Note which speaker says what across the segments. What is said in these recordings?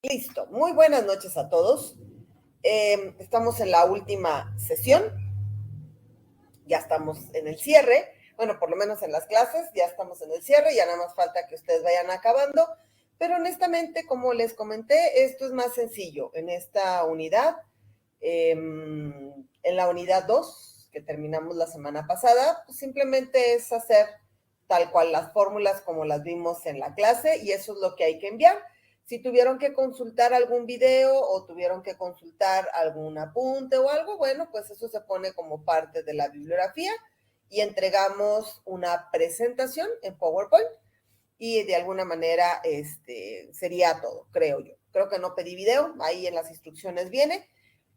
Speaker 1: Listo. Muy buenas noches a todos. Estamos en la última sesión. Ya estamos en el cierre. Bueno, por lo menos en las clases ya estamos en el cierre. Ya nada más falta que ustedes vayan acabando. Pero honestamente, como les comenté, esto es más sencillo. En esta unidad, en la unidad 2, que terminamos la semana pasada, pues simplemente es hacer tal cual las fórmulas como las vimos en la clase y eso es lo que hay que enviar. Si tuvieron que consultar algún video o tuvieron que consultar algún apunte o algo, bueno, pues eso se pone como parte de la bibliografía y entregamos una presentación en PowerPoint y de alguna manera sería todo, creo yo. Creo que no pedí video, ahí en las instrucciones viene.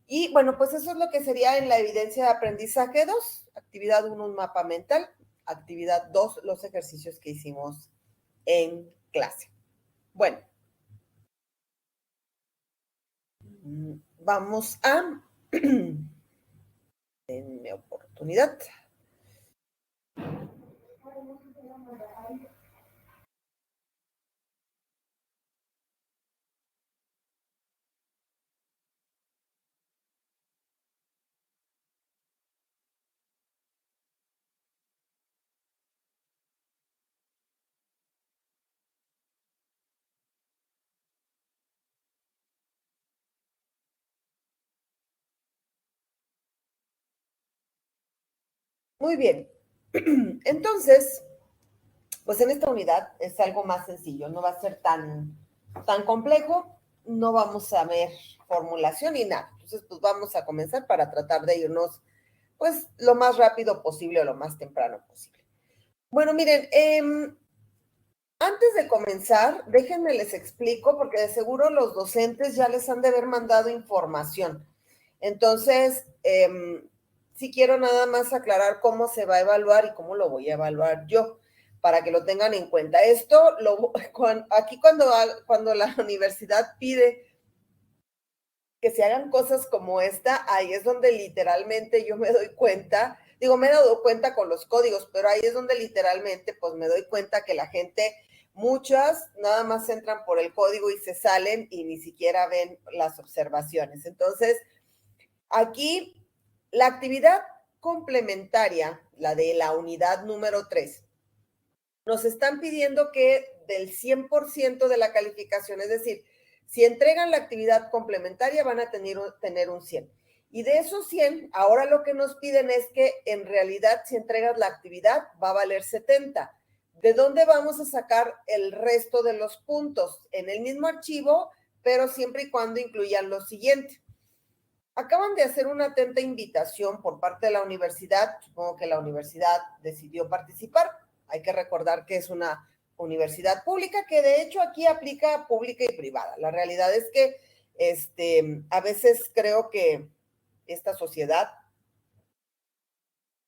Speaker 1: Y bueno, pues eso es lo que sería en la evidencia de aprendizaje 2, actividad 1, un mapa mental, actividad 2, los ejercicios que hicimos en clase. Bueno, vamos a... Denme oportunidad. Muy bien. Entonces, pues en esta unidad es algo más sencillo, no va a ser tan complejo, no vamos a ver formulación ni nada. Entonces, pues vamos a comenzar para tratar de irnos, pues, lo más rápido posible o lo más temprano posible. Bueno, miren, antes de comenzar, déjenme les explico, porque de seguro los docentes ya les han de haber mandado información. Entonces, sí quiero nada más aclarar cómo se va a evaluar y cómo lo voy a evaluar yo, para que lo tengan en cuenta. Esto, aquí cuando la universidad pide que se hagan cosas como esta, ahí es donde literalmente yo me doy cuenta, digo, me he dado cuenta con los códigos, pero ahí es donde literalmente pues me doy cuenta que la gente, muchas nada más entran por el código y se salen y ni siquiera ven las observaciones. Entonces, aquí la actividad complementaria, la de la unidad número 3, nos están pidiendo que del 100% de la calificación, es decir, si entregan la actividad complementaria van a tener un 100. Y de esos 100, ahora lo que nos piden es que en realidad si entregas la actividad va a valer 70. ¿De dónde vamos a sacar el resto de los puntos? En el mismo archivo, pero siempre y cuando incluyan lo siguiente. Acaban de hacer una atenta invitación por parte de la universidad, supongo que la universidad decidió participar. Hay que recordar que es una universidad pública, que de hecho aquí aplica pública y privada. La realidad es que a veces creo que esta sociedad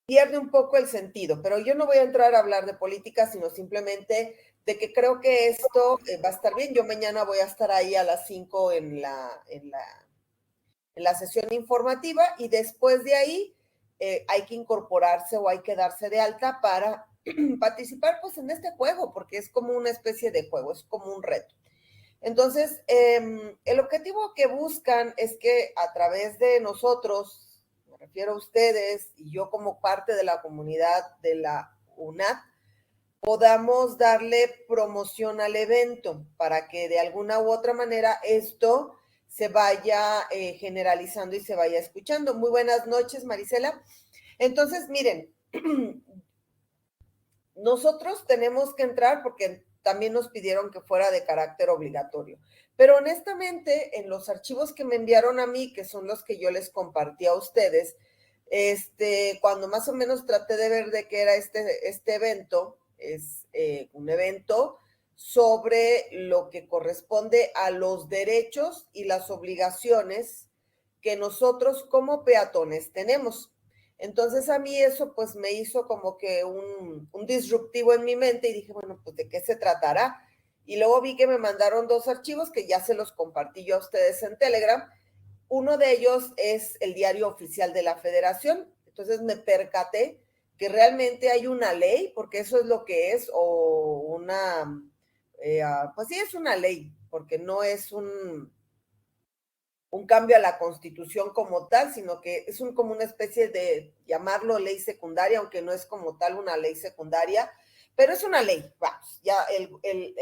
Speaker 1: pierde un poco el sentido, pero yo no voy a entrar a hablar de política, sino simplemente de que creo que esto va a estar bien. Yo mañana voy a estar ahí a las 5 en la sesión informativa y después de ahí hay que incorporarse o hay que darse de alta para participar pues en este juego, porque es como una especie de juego, es como un reto. Entonces, el objetivo que buscan es que a través de nosotros, me refiero a ustedes y yo como parte de la comunidad de la UNAD, podamos darle promoción al evento para que de alguna u otra manera esto se vaya generalizando y se vaya escuchando. Muy buenas noches, Marisela. Entonces, miren, nosotros tenemos que entrar porque también nos pidieron que fuera de carácter obligatorio. Pero honestamente, en los archivos que me enviaron a mí, que son los que yo les compartí a ustedes, cuando más o menos traté de ver de qué era este evento, es un evento sobre lo que corresponde a los derechos y las obligaciones que nosotros como peatones tenemos. Entonces a mí eso pues me hizo como que un disruptivo en mi mente y dije, bueno, pues ¿de qué se tratará? Y luego vi que me mandaron dos archivos que ya se los compartí yo a ustedes en Telegram. Uno de ellos es el diario oficial de la Federación. Entonces me percaté que realmente hay una ley, porque eso es lo que es, o una, pues sí es una ley, porque no es un cambio a la Constitución como tal, sino que es como una especie de llamarlo ley secundaria, aunque no es como tal una ley secundaria, pero es una ley. Vamos, ya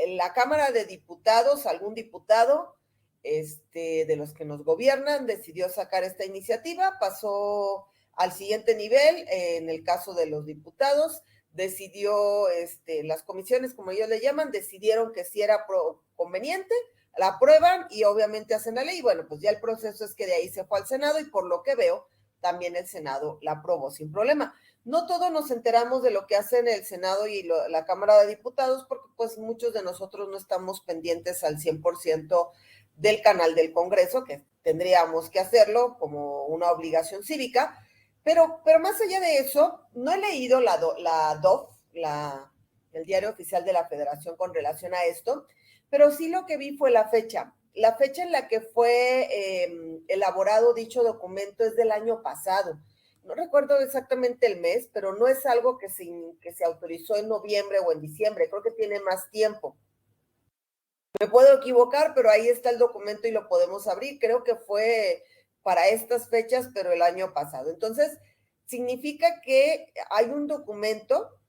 Speaker 1: la Cámara de Diputados, algún diputado de los que nos gobiernan decidió sacar esta iniciativa, pasó al siguiente nivel, en el caso de los diputados, decidió, las comisiones, como ellos le llaman, decidieron que sí era conveniente, la aprueban y obviamente hacen la ley. Bueno, pues ya el proceso es que de ahí se fue al Senado y por lo que veo, también el Senado la aprobó sin problema. No todos nos enteramos de lo que hacen el Senado y la Cámara de Diputados porque pues muchos de nosotros no estamos pendientes al 100% del canal del Congreso, que tendríamos que hacerlo como una obligación cívica, pero más allá de eso, no he leído la DOF, el Diario Oficial de la Federación con relación a esto, pero sí lo que vi fue la fecha en la que fue elaborado dicho documento es del año pasado. No recuerdo exactamente el mes, pero no es algo que se autorizó en noviembre o en diciembre, creo que tiene más tiempo. Me puedo equivocar, pero ahí está el documento y lo podemos abrir. Creo que fue para estas fechas, pero el año pasado. Entonces, significa que hay un documento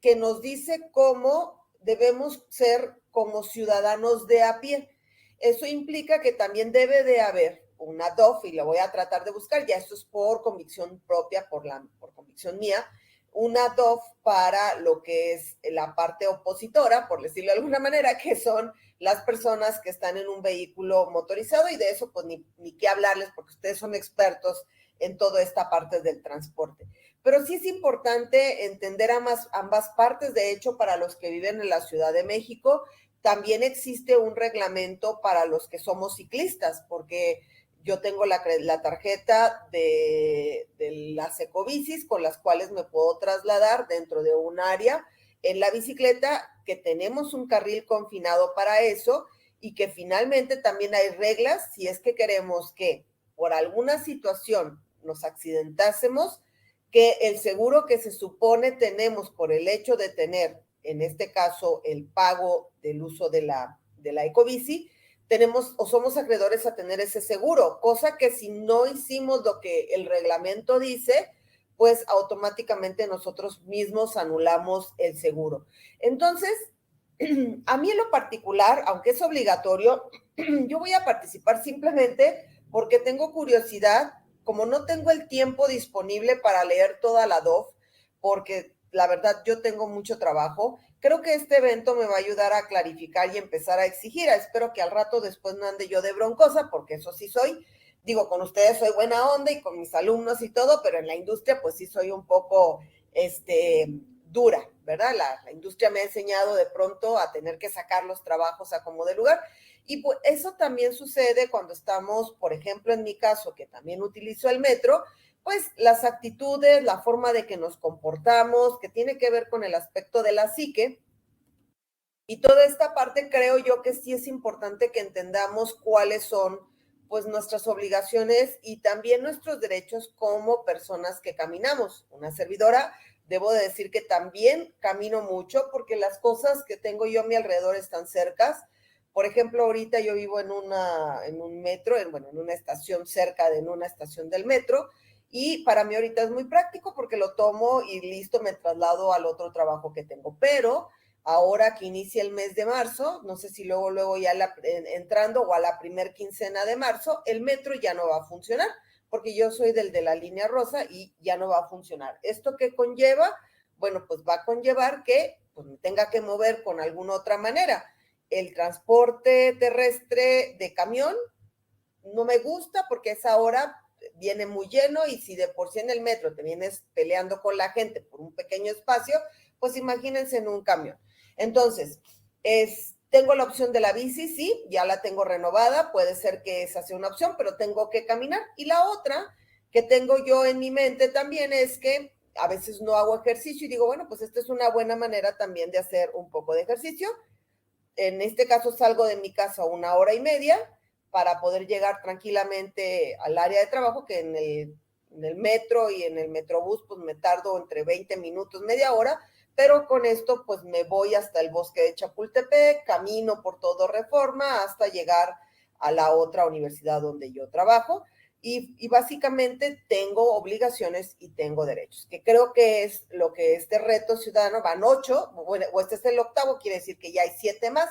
Speaker 1: que nos dice cómo debemos ser como ciudadanos de a pie. Eso implica que también debe de haber una DOF, y lo voy a tratar de buscar, ya esto es por convicción propia, por convicción mía, una DOF para lo que es la parte opositora, por decirlo de alguna manera, que son las personas que están en un vehículo motorizado, y de eso pues ni qué hablarles porque ustedes son expertos en toda esta parte del transporte. Pero sí es importante entender ambas partes. De hecho, para los que viven en la Ciudad de México, también existe un reglamento para los que somos ciclistas, porque yo tengo la tarjeta de las ecobicis con las cuales me puedo trasladar dentro de un área en la bicicleta, que tenemos un carril confinado para eso y que finalmente también hay reglas si es que queremos que por alguna situación nos accidentásemos, que el seguro que se supone tenemos por el hecho de tener, en este caso, el pago del uso de la ecobici, tenemos o somos acreedores a tener ese seguro, cosa que si no hicimos lo que el reglamento dice, pues automáticamente nosotros mismos anulamos el seguro. Entonces, a mí en lo particular, aunque es obligatorio, yo voy a participar simplemente porque tengo curiosidad, como no tengo el tiempo disponible para leer toda la DOF, porque la verdad yo tengo mucho trabajo, creo que este evento me va a ayudar a clarificar y empezar a exigir. Espero que al rato después no ande yo de broncosa, porque eso sí soy. Digo, con ustedes soy buena onda y con mis alumnos y todo, pero en la industria pues sí soy un poco, dura, ¿verdad? La industria me ha enseñado de pronto a tener que sacar los trabajos a como de lugar. Y pues eso también sucede cuando estamos, por ejemplo, en mi caso, que también utilizo el metro, pues las actitudes, la forma de que nos comportamos, que tiene que ver con el aspecto de la psique. Y toda esta parte creo yo que sí es importante que entendamos cuáles son pues nuestras obligaciones y también nuestros derechos como personas que caminamos. Una servidora, debo de decir que también camino mucho porque las cosas que tengo yo a mi alrededor están cercas. Por ejemplo, ahorita yo vivo en un metro, en una estación cerca de una estación del metro, y para mí ahorita es muy práctico porque lo tomo y listo, me traslado al otro trabajo que tengo. Pero ahora que inicia el mes de marzo, no sé si luego ya entrando o a la primer quincena de marzo, el metro ya no va a funcionar, porque yo soy del de la línea rosa y ya no va a funcionar. ¿Esto qué conlleva? Bueno, pues va a conllevar que pues, me tenga que mover con alguna otra manera. El transporte terrestre de camión no me gusta porque esa hora viene muy lleno, y si de por sí en el metro te vienes peleando con la gente por un pequeño espacio, pues imagínense en un camión. Entonces, tengo la opción de la bici, sí, ya la tengo renovada, puede ser que esa sea una opción, pero tengo que caminar. Y la otra que tengo yo en mi mente también es que a veces no hago ejercicio y digo, bueno, pues esta es una buena manera también de hacer un poco de ejercicio. En este caso salgo de mi casa 1 hora y media para poder llegar tranquilamente al área de trabajo, que en el metro y en el metrobús pues me tardo entre 20 minutos, media hora, pero con esto pues me voy hasta el bosque de Chapultepec, camino por todo Reforma hasta llegar a la otra universidad donde yo trabajo y básicamente tengo obligaciones y tengo derechos, que creo que es lo que este reto ciudadano, van 8, bueno, o este es el 8º, quiere decir que ya hay 7 más,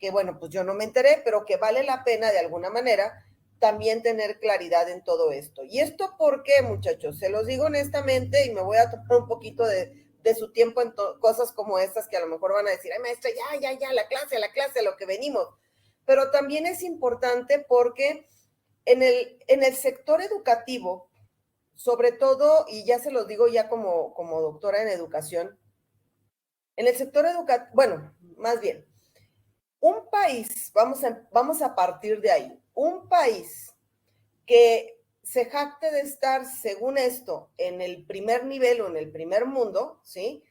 Speaker 1: que bueno, pues yo no me enteré, pero que vale la pena de alguna manera también tener claridad en todo esto. ¿Y esto por qué, muchachos? Se los digo honestamente y me voy a tomar un poquito de su tiempo en cosas como estas que a lo mejor van a decir, ay maestra, ya, la clase, a lo que venimos. Pero también es importante porque en el sector educativo, sobre todo, y ya se los digo ya como doctora en educación, en el sector educativo, bueno, más bien, un país, vamos a partir de ahí, un país que se jacte de estar, según esto, en el primer nivel o en el primer mundo, ¿sí?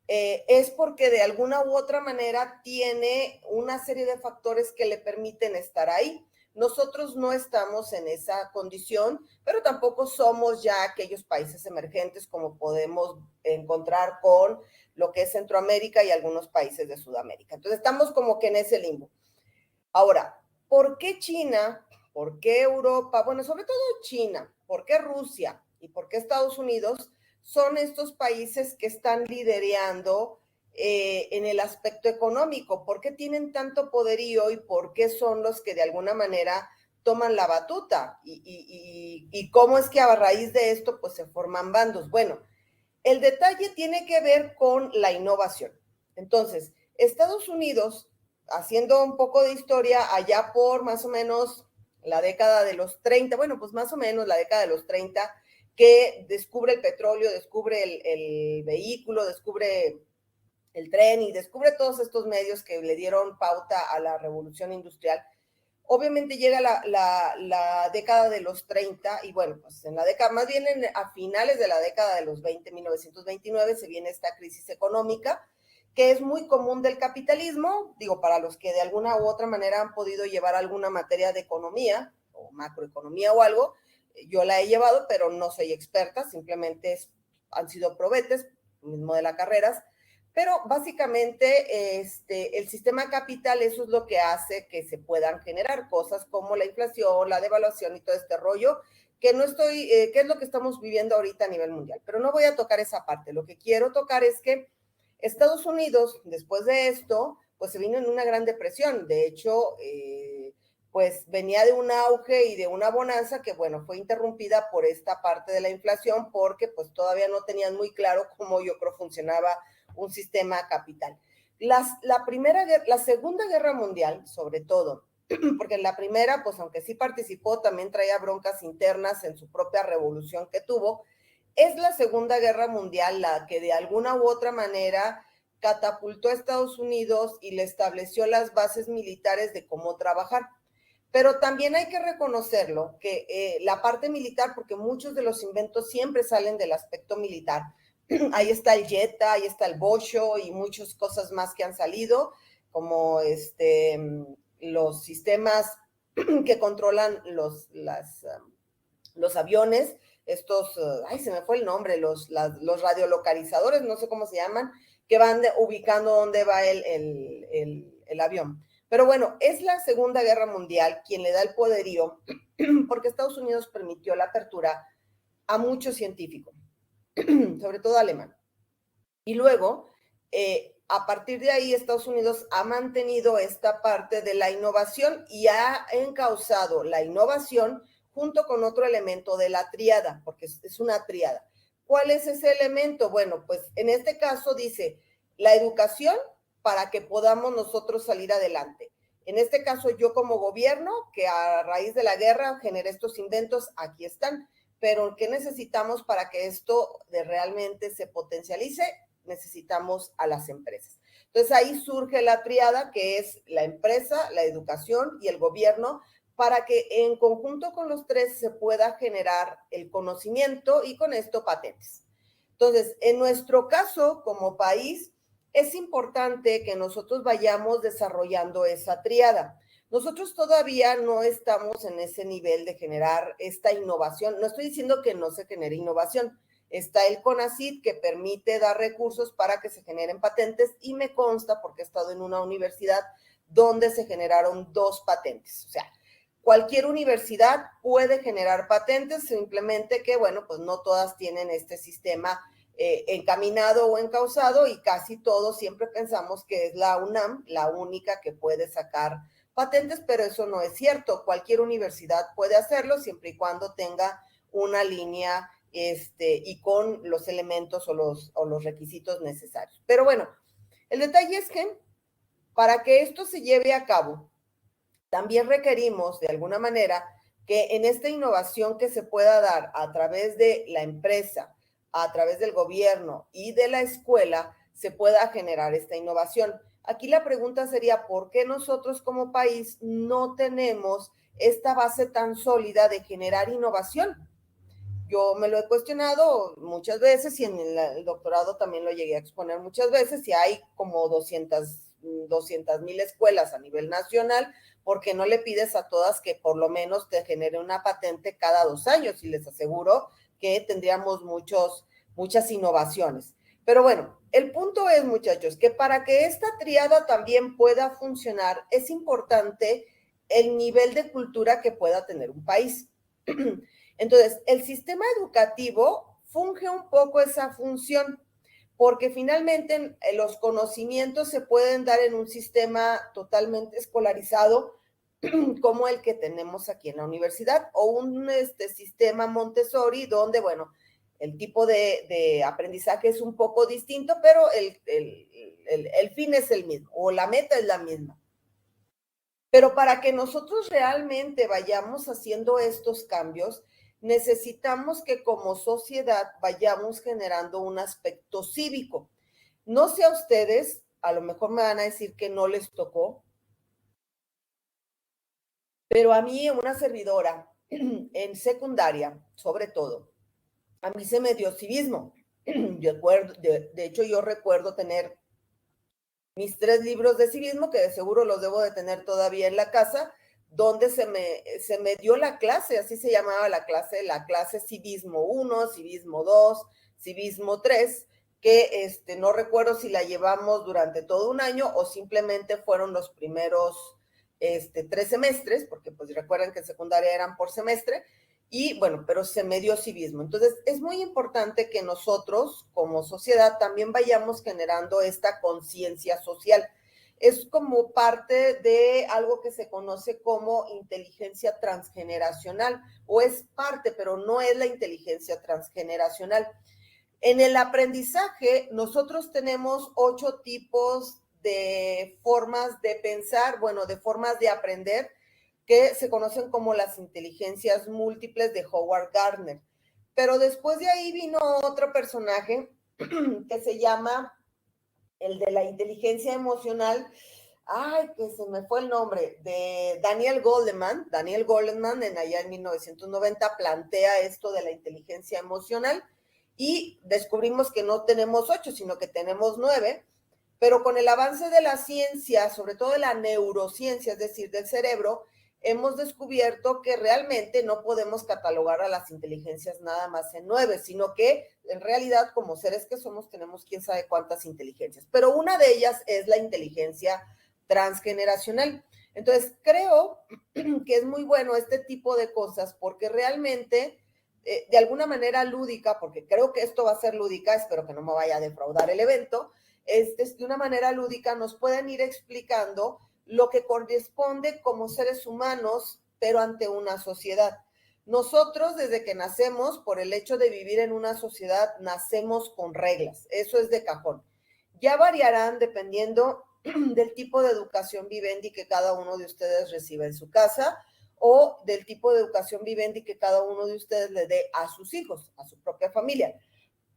Speaker 1: Es porque de alguna u otra manera tiene una serie de factores que le permiten estar ahí. Nosotros no estamos en esa condición, pero tampoco somos ya aquellos países emergentes como podemos encontrar con lo que es Centroamérica y algunos países de Sudamérica. Entonces estamos como que en ese limbo. Ahora, ¿por qué China? ¿Por qué Europa? Bueno, sobre todo China. ¿Por qué Rusia? ¿Y por qué Estados Unidos? Son estos países que están liderando en el aspecto económico. ¿Por qué tienen tanto poderío y por qué son los que de alguna manera toman la batuta? ¿Y cómo es que a raíz de esto pues se forman bandos? Bueno, el detalle tiene que ver con la innovación. Entonces, Estados Unidos, haciendo un poco de historia, allá por más o menos la década de los 30, bueno, pues más o menos la década de los 30, que descubre el petróleo, descubre el vehículo, descubre el tren y descubre todos estos medios que le dieron pauta a la revolución industrial. Obviamente llega la década de los 30 y bueno, pues en la década, más bien a finales de la década de los 20, 1929, se viene esta crisis económica que es muy común del capitalismo, digo, para los que de alguna u otra manera han podido llevar alguna materia de economía o macroeconomía o algo, yo la he llevado, pero no soy experta, simplemente han sido probetes, mismo de las carreras, pero básicamente el sistema capital, eso es lo que hace que se puedan generar cosas como la inflación, la devaluación y todo este rollo, que no estoy, que es lo que estamos viviendo ahorita a nivel mundial. Pero no voy a tocar esa parte. Lo que quiero tocar es que Estados Unidos, después de esto, pues se vino en una gran depresión. De hecho, pues venía de un auge y de una bonanza que, bueno, fue interrumpida por esta parte de la inflación porque pues todavía no tenían muy claro cómo yo creo funcionaba un sistema capital. La Segunda Guerra Mundial, sobre todo, porque en la primera, pues aunque sí participó, también traía broncas internas en su propia revolución que tuvo, es la Segunda Guerra Mundial la que de alguna u otra manera catapultó a Estados Unidos y le estableció las bases militares de cómo trabajar. Pero también hay que reconocerlo, que la parte militar, porque muchos de los inventos siempre salen del aspecto militar, ahí está el Jetta, ahí está el Bosho y muchas cosas más que han salido, como los sistemas que controlan los aviones, estos, ay, se me fue el nombre, los radiolocalizadores, no sé cómo se llaman, que van ubicando dónde va el avión. Pero bueno, es la Segunda Guerra Mundial quien le da el poderío, porque Estados Unidos permitió la apertura a muchos científicos, sobre todo alemán. Y luego, a partir de ahí, Estados Unidos ha mantenido esta parte de la innovación y ha encauzado la innovación junto con otro elemento de la tríada, porque es una tríada. ¿Cuál es ese elemento? Bueno, pues en este caso dice la educación para que podamos nosotros salir adelante. En este caso, yo como gobierno, que a raíz de la guerra generé estos inventos, aquí están. Pero ¿qué necesitamos para que esto realmente se potencialice? Necesitamos a las empresas. Entonces ahí surge la triada que es la empresa, la educación y el gobierno para que en conjunto con los tres se pueda generar el conocimiento y con esto patentes. Entonces, en nuestro caso como país, es importante que nosotros vayamos desarrollando esa triada. Nosotros todavía no estamos en ese nivel de generar esta innovación. No estoy diciendo que no se genere innovación. Está el CONACYT, que permite dar recursos para que se generen patentes, y me consta, porque he estado en una universidad donde se generaron 2 patentes. O sea, cualquier universidad puede generar patentes, simplemente que, bueno, pues no todas tienen este sistema encaminado o encauzado, y casi todos siempre pensamos que es la UNAM la única que puede sacar patentes, pero eso no es cierto. Cualquier universidad puede hacerlo siempre y cuando tenga una línea y con los elementos o los requisitos necesarios. Pero bueno, el detalle es que para que esto se lleve a cabo, también requerimos de alguna manera que en esta innovación que se pueda dar a través de la empresa, a través del gobierno y de la escuela, se pueda generar esta innovación. Aquí la pregunta sería, ¿por qué nosotros como país no tenemos esta base tan sólida de generar innovación? Yo me lo he cuestionado muchas veces, y en el doctorado también lo llegué a exponer muchas veces, y hay como 200,000 escuelas a nivel nacional. ¿Por qué no le pides a todas que por lo menos te genere una patente cada 2 años? Y les aseguro que tendríamos muchas innovaciones. Pero bueno, el punto es, muchachos, que para que esta tríada también pueda funcionar, es importante el nivel de cultura que pueda tener un país. Entonces, el sistema educativo funge un poco esa función, porque finalmente los conocimientos se pueden dar en un sistema totalmente escolarizado como el que tenemos aquí en la universidad, o un sistema Montessori, donde, bueno, el tipo de aprendizaje es un poco distinto, pero el fin es el mismo, o la meta es la misma. Pero para que nosotros realmente vayamos haciendo estos cambios, necesitamos que como sociedad vayamos generando un aspecto cívico. No sé a ustedes, a lo mejor me van a decir que no les tocó, pero a mí, una servidora, en secundaria, sobre todo, a mí se me dio civismo. De hecho, yo recuerdo tener mis 3 libros de civismo, que de seguro los debo de tener todavía en la casa, donde se me dio la clase, así se llamaba la clase Civismo 1, Civismo 2, Civismo 3, que no recuerdo si la llevamos durante todo un año o simplemente fueron los primeros 3 semestres, porque pues recuerden que en secundaria eran por semestre. Y bueno, pero se me dio civismo. Entonces, es muy importante que nosotros como sociedad también vayamos generando esta conciencia social. Es como parte de algo que se conoce como inteligencia transgeneracional, o es parte, pero no es la inteligencia transgeneracional. En el aprendizaje, nosotros tenemos 8 tipos de formas de pensar, bueno, de formas de aprender, que se conocen como las inteligencias múltiples de Howard Gardner. Pero después de ahí vino otro personaje que se llama el de la inteligencia emocional. Ay, que se me fue el nombre, de Daniel Goleman. Daniel Goleman, allá en 1990, plantea esto de la inteligencia emocional, y descubrimos que no tenemos 8, sino que tenemos 9. Pero con el avance de la ciencia, sobre todo de la neurociencia, es decir, del cerebro, hemos descubierto que realmente no podemos catalogar a las inteligencias nada más en 9, sino que en realidad, como seres que somos, tenemos quién sabe cuántas inteligencias. Pero una de ellas es la inteligencia transgeneracional. Entonces, creo que es muy bueno este tipo de cosas, porque realmente, de alguna manera lúdica, porque creo que esto va a ser lúdica, espero que no me vaya a defraudar el evento, de una manera lúdica nos pueden ir explicando lo que corresponde como seres humanos, pero ante una sociedad. Nosotros, desde que nacemos, por el hecho de vivir en una sociedad, nacemos con reglas. Eso es de cajón. Ya variarán dependiendo del tipo de educación vivendi que cada uno de ustedes reciba en su casa, o del tipo de educación vivendi que cada uno de ustedes le dé a sus hijos, a su propia familia.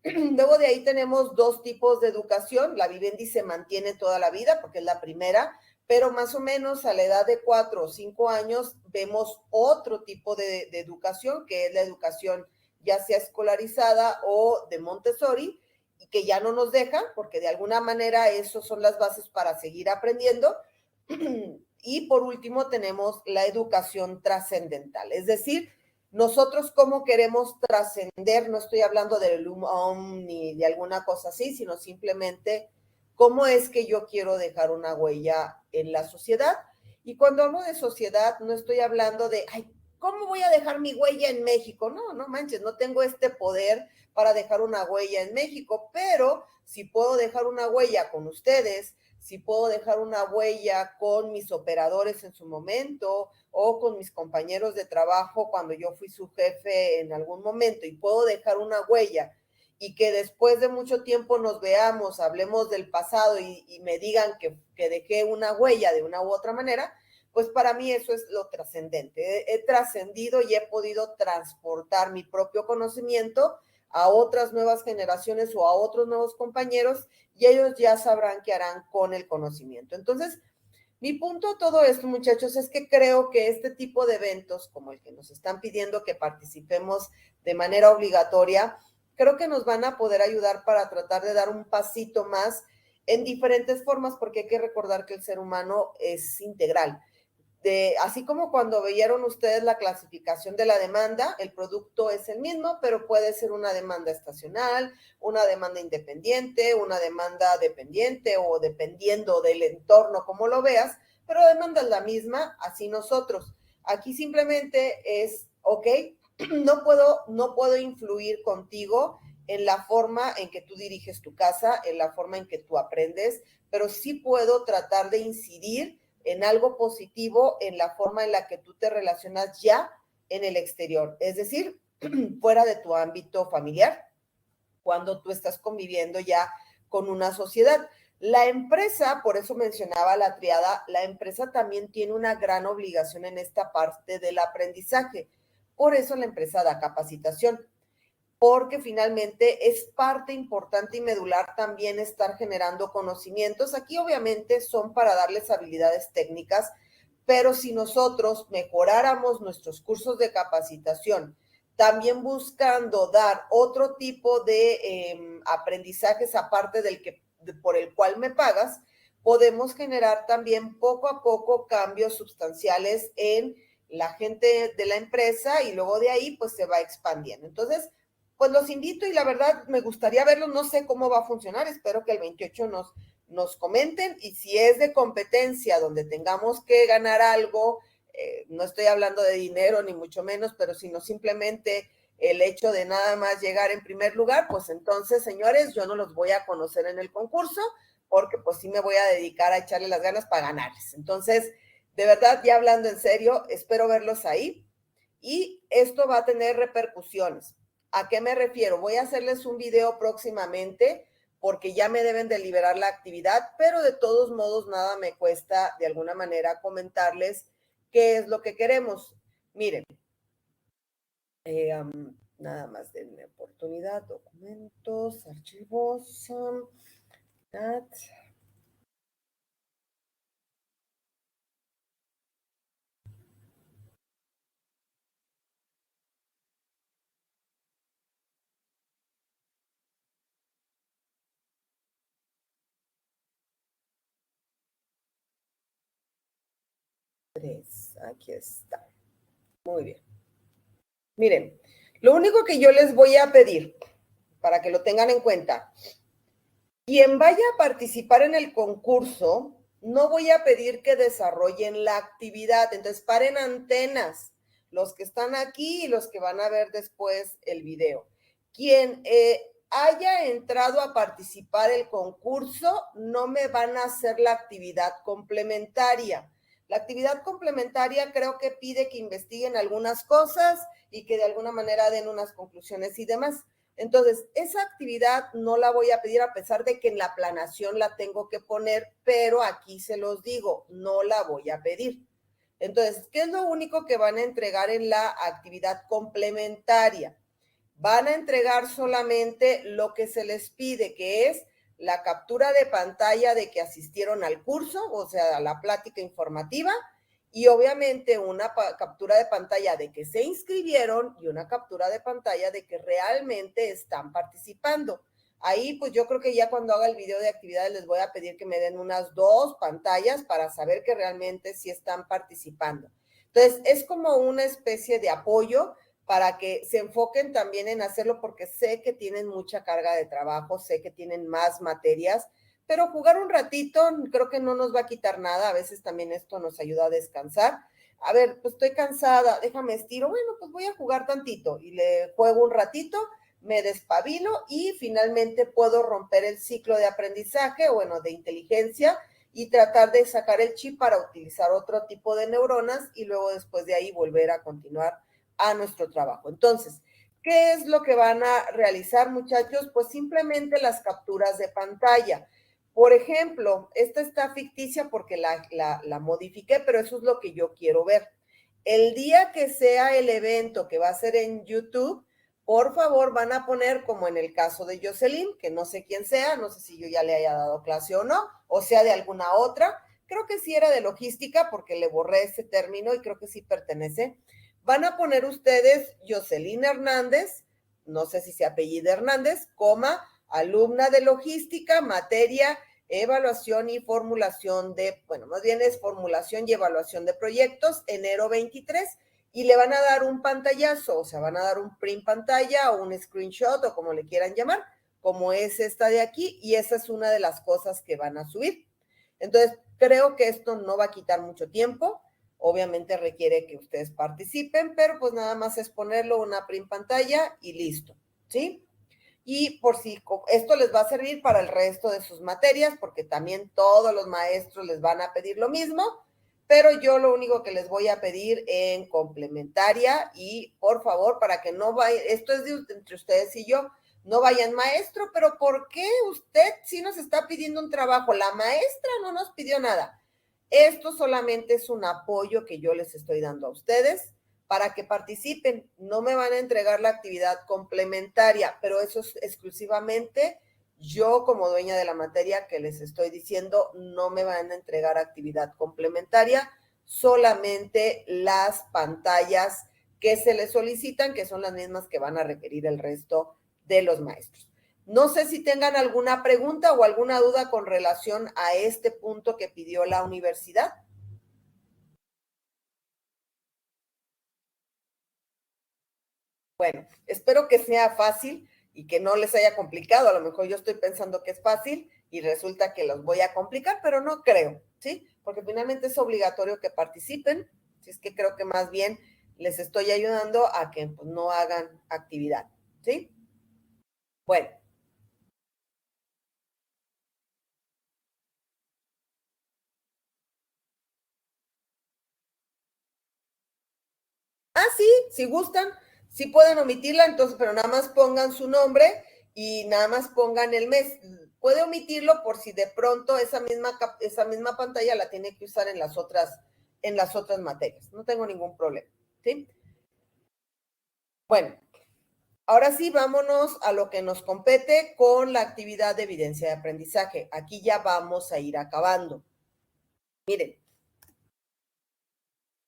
Speaker 1: Luego de ahí tenemos 2 tipos de educación. La vivendi se mantiene toda la vida porque es la primera, pero más o menos a la edad de 4 o 5 años vemos otro tipo de educación, que es la educación ya sea escolarizada o de Montessori, y que ya no nos deja, porque de alguna manera esas son las bases para seguir aprendiendo. Y por último tenemos la educación trascendental, es decir, nosotros cómo queremos trascender, no estoy hablando del ni de alguna cosa así, sino simplemente cómo es que yo quiero dejar una huella en la sociedad. Y cuando hablo de sociedad, no estoy hablando de, ay, ¿cómo voy a dejar mi huella en México? No, no manches, no tengo este poder para dejar una huella en México, pero si puedo dejar una huella con ustedes, si puedo dejar una huella con mis operadores en su momento o con mis compañeros de trabajo cuando yo fui su jefe en algún momento y puedo dejar una huella y que después de mucho tiempo nos veamos, hablemos del pasado y me digan que dejé una huella de una u otra manera, pues para mí eso es lo trascendente. He trascendido y he podido transportar mi propio conocimiento a otras nuevas generaciones o a otros nuevos compañeros y ellos ya sabrán qué harán con el conocimiento. Entonces, mi punto a todo esto, muchachos, es que creo que este tipo de eventos, como el que nos están pidiendo que participemos de manera obligatoria, creo que nos van a poder ayudar para tratar de dar un pasito más en diferentes formas, porque hay que recordar que el ser humano es integral. Así como cuando veyeron ustedes la clasificación de la demanda, el producto es el mismo, pero puede ser una demanda estacional, una demanda independiente, una demanda dependiente o dependiendo del entorno como lo veas, pero la demanda es la misma, así nosotros. Aquí simplemente es, ok, no puedo influir contigo en la forma en que tú diriges tu casa, en la forma en que tú aprendes, pero sí puedo tratar de incidir en algo positivo en la forma en la que tú te relacionas ya en el exterior, es decir, fuera de tu ámbito familiar, cuando tú estás conviviendo ya con una sociedad. La empresa, por eso mencionaba la triada, la empresa también tiene una gran obligación en esta parte del aprendizaje. Por eso la empresa da capacitación, porque finalmente es parte importante y medular también estar generando conocimientos. Aquí obviamente son para darles habilidades técnicas, pero si nosotros mejoráramos nuestros cursos de capacitación, también buscando dar otro tipo de aprendizajes aparte por el cual me pagas, podemos generar también poco a poco cambios sustanciales en la gente de la empresa y luego de ahí pues se va expandiendo. Entonces, pues los invito y la verdad me gustaría verlos, no sé cómo va a funcionar, espero que el 28 nos comenten y si es de competencia donde tengamos que ganar algo, no estoy hablando de dinero ni mucho menos, pero sino simplemente el hecho de nada más llegar en primer lugar, pues entonces, señores, yo no los voy a conocer en el concurso porque pues sí me voy a dedicar a echarle las ganas para ganarles. Entonces, de verdad, ya hablando en serio, espero verlos ahí y esto va a tener repercusiones. ¿A qué me refiero? Voy a hacerles un video próximamente porque ya me deben de liberar la actividad, pero de todos modos nada me cuesta de alguna manera comentarles qué es lo que queremos. Miren, nada más denme oportunidad, documentos, archivos, chat. Aquí está. Muy bien. Miren, lo único que yo les voy a pedir, para que lo tengan en cuenta, quien vaya a participar en el concurso, no voy a pedir que desarrollen la actividad, entonces paren antenas, los que están aquí y los que van a ver después el video. Quien haya entrado a participar el concurso, no me van a hacer la actividad complementaria. La actividad complementaria creo que pide que investiguen algunas cosas y que de alguna manera den unas conclusiones y demás. Entonces, esa actividad no la voy a pedir a pesar de que en la planeación la tengo que poner, pero aquí se los digo, no la voy a pedir. Entonces, ¿qué es lo único que van a entregar en la actividad complementaria? Van a entregar solamente lo que se les pide, que es la captura de pantalla de que asistieron al curso, o sea, a la plática informativa, y obviamente una captura de pantalla de que se inscribieron y una captura de pantalla de que realmente están participando. Ahí pues yo creo que ya cuando haga el video de actividades les voy a pedir que me den unas 2 pantallas para saber que realmente sí están participando. Entonces es como una especie de apoyo para que se enfoquen también en hacerlo, porque sé que tienen mucha carga de trabajo, sé que tienen más materias, pero jugar un ratito creo que no nos va a quitar nada. A veces también esto nos ayuda a descansar. A ver, pues estoy cansada, déjame estiro, bueno, pues voy a jugar tantito y le juego un ratito, me despabilo y finalmente puedo romper el ciclo de aprendizaje, bueno, de inteligencia, y tratar de sacar el chip para utilizar otro tipo de neuronas y luego después de ahí volver a continuar a nuestro trabajo. Entonces, ¿qué es lo que van a realizar, muchachos? Pues simplemente las capturas de pantalla. Por ejemplo, esta está ficticia porque la modifiqué, pero eso es lo que yo quiero ver. El día que sea el evento que va a ser en YouTube, por favor van a poner, como en el caso de Jocelyn, que no sé quién sea, no sé si yo ya le haya dado clase o no, o sea de alguna otra. Creo que sí era de logística porque le borré ese término y creo que sí pertenece. Van a poner ustedes Jocelyn Hernández, no sé si se apellida Hernández, coma, alumna de logística, materia, evaluación y formulación de, bueno, más bien es formulación y evaluación de proyectos, enero 23, y le van a dar un pantallazo, o sea, van a dar un print pantalla o un screenshot o como le quieran llamar, como es esta de aquí, y esa es una de las cosas que van a subir. Entonces, creo que esto no va a quitar mucho tiempo. Obviamente requiere que ustedes participen, pero pues nada más es ponerlo una print pantalla y listo, ¿sí? Y por si esto les va a servir para el resto de sus materias, porque también todos los maestros les van a pedir lo mismo, pero yo lo único que les voy a pedir en complementaria y por favor, para que no vaya, esto es entre ustedes y yo, no vayan maestro, pero ¿por qué usted sí nos está pidiendo un trabajo? La maestra no nos pidió nada. Esto solamente es un apoyo que yo les estoy dando a ustedes para que participen. No me van a entregar la actividad complementaria, pero eso es exclusivamente yo como dueña de la materia que les estoy diciendo, no me van a entregar actividad complementaria, solamente las pantallas que se les solicitan, que son las mismas que van a requerir el resto de los maestros. No sé si tengan alguna pregunta o alguna duda con relación a este punto que pidió la universidad. Bueno, espero que sea fácil y que no les haya complicado. A lo mejor yo estoy pensando que es fácil y resulta que los voy a complicar, pero no creo, ¿sí? Porque finalmente es obligatorio que participen. Así es que creo que más bien les estoy ayudando a que pues, no hagan actividad, ¿sí? Bueno. Ah, sí, si gustan, sí pueden omitirla, entonces, pero nada más pongan su nombre y nada más pongan el mes. Puede omitirlo por si de pronto esa misma pantalla la tiene que usar en las otras materias. No tengo ningún problema, ¿sí? Bueno, ahora sí, vámonos a lo que nos compete con la actividad de evidencia de aprendizaje. Aquí ya vamos a ir acabando. Miren,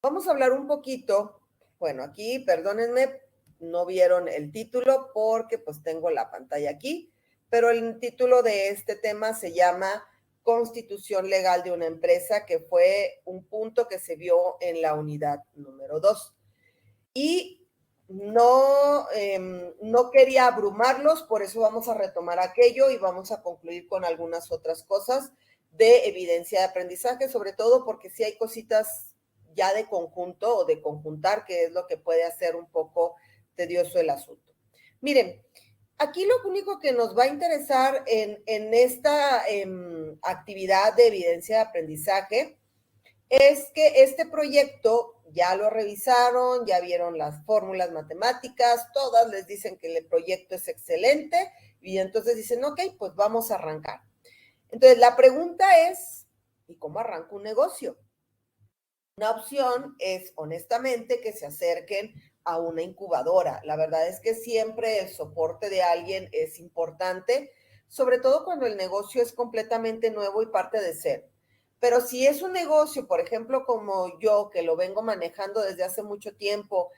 Speaker 1: vamos a hablar un poquito, bueno, aquí, perdónenme, no vieron el título porque pues tengo la pantalla aquí, pero el título de este tema se llama Constitución Legal de una Empresa, que fue un punto que se vio en la unidad número 2. Y no quería abrumarlos, por eso vamos a retomar aquello y vamos a concluir con algunas otras cosas de evidencia de aprendizaje, sobre todo porque sí hay cositas ya de conjunto o de conjuntar, que es lo que puede hacer un poco tedioso el asunto. Miren, aquí lo único que nos va a interesar en esta actividad de evidencia de aprendizaje es que este proyecto ya lo revisaron, ya vieron las fórmulas matemáticas, todas les dicen que el proyecto es excelente y entonces dicen, ok, pues vamos a arrancar. Entonces la pregunta es, ¿y cómo arranco un negocio? Una opción es, honestamente, que se acerquen a una incubadora. La verdad es que siempre el soporte de alguien es importante, sobre todo cuando el negocio es completamente nuevo y parte de cero. Pero si es un negocio, por ejemplo, como yo, que lo vengo manejando desde hace mucho tiempo,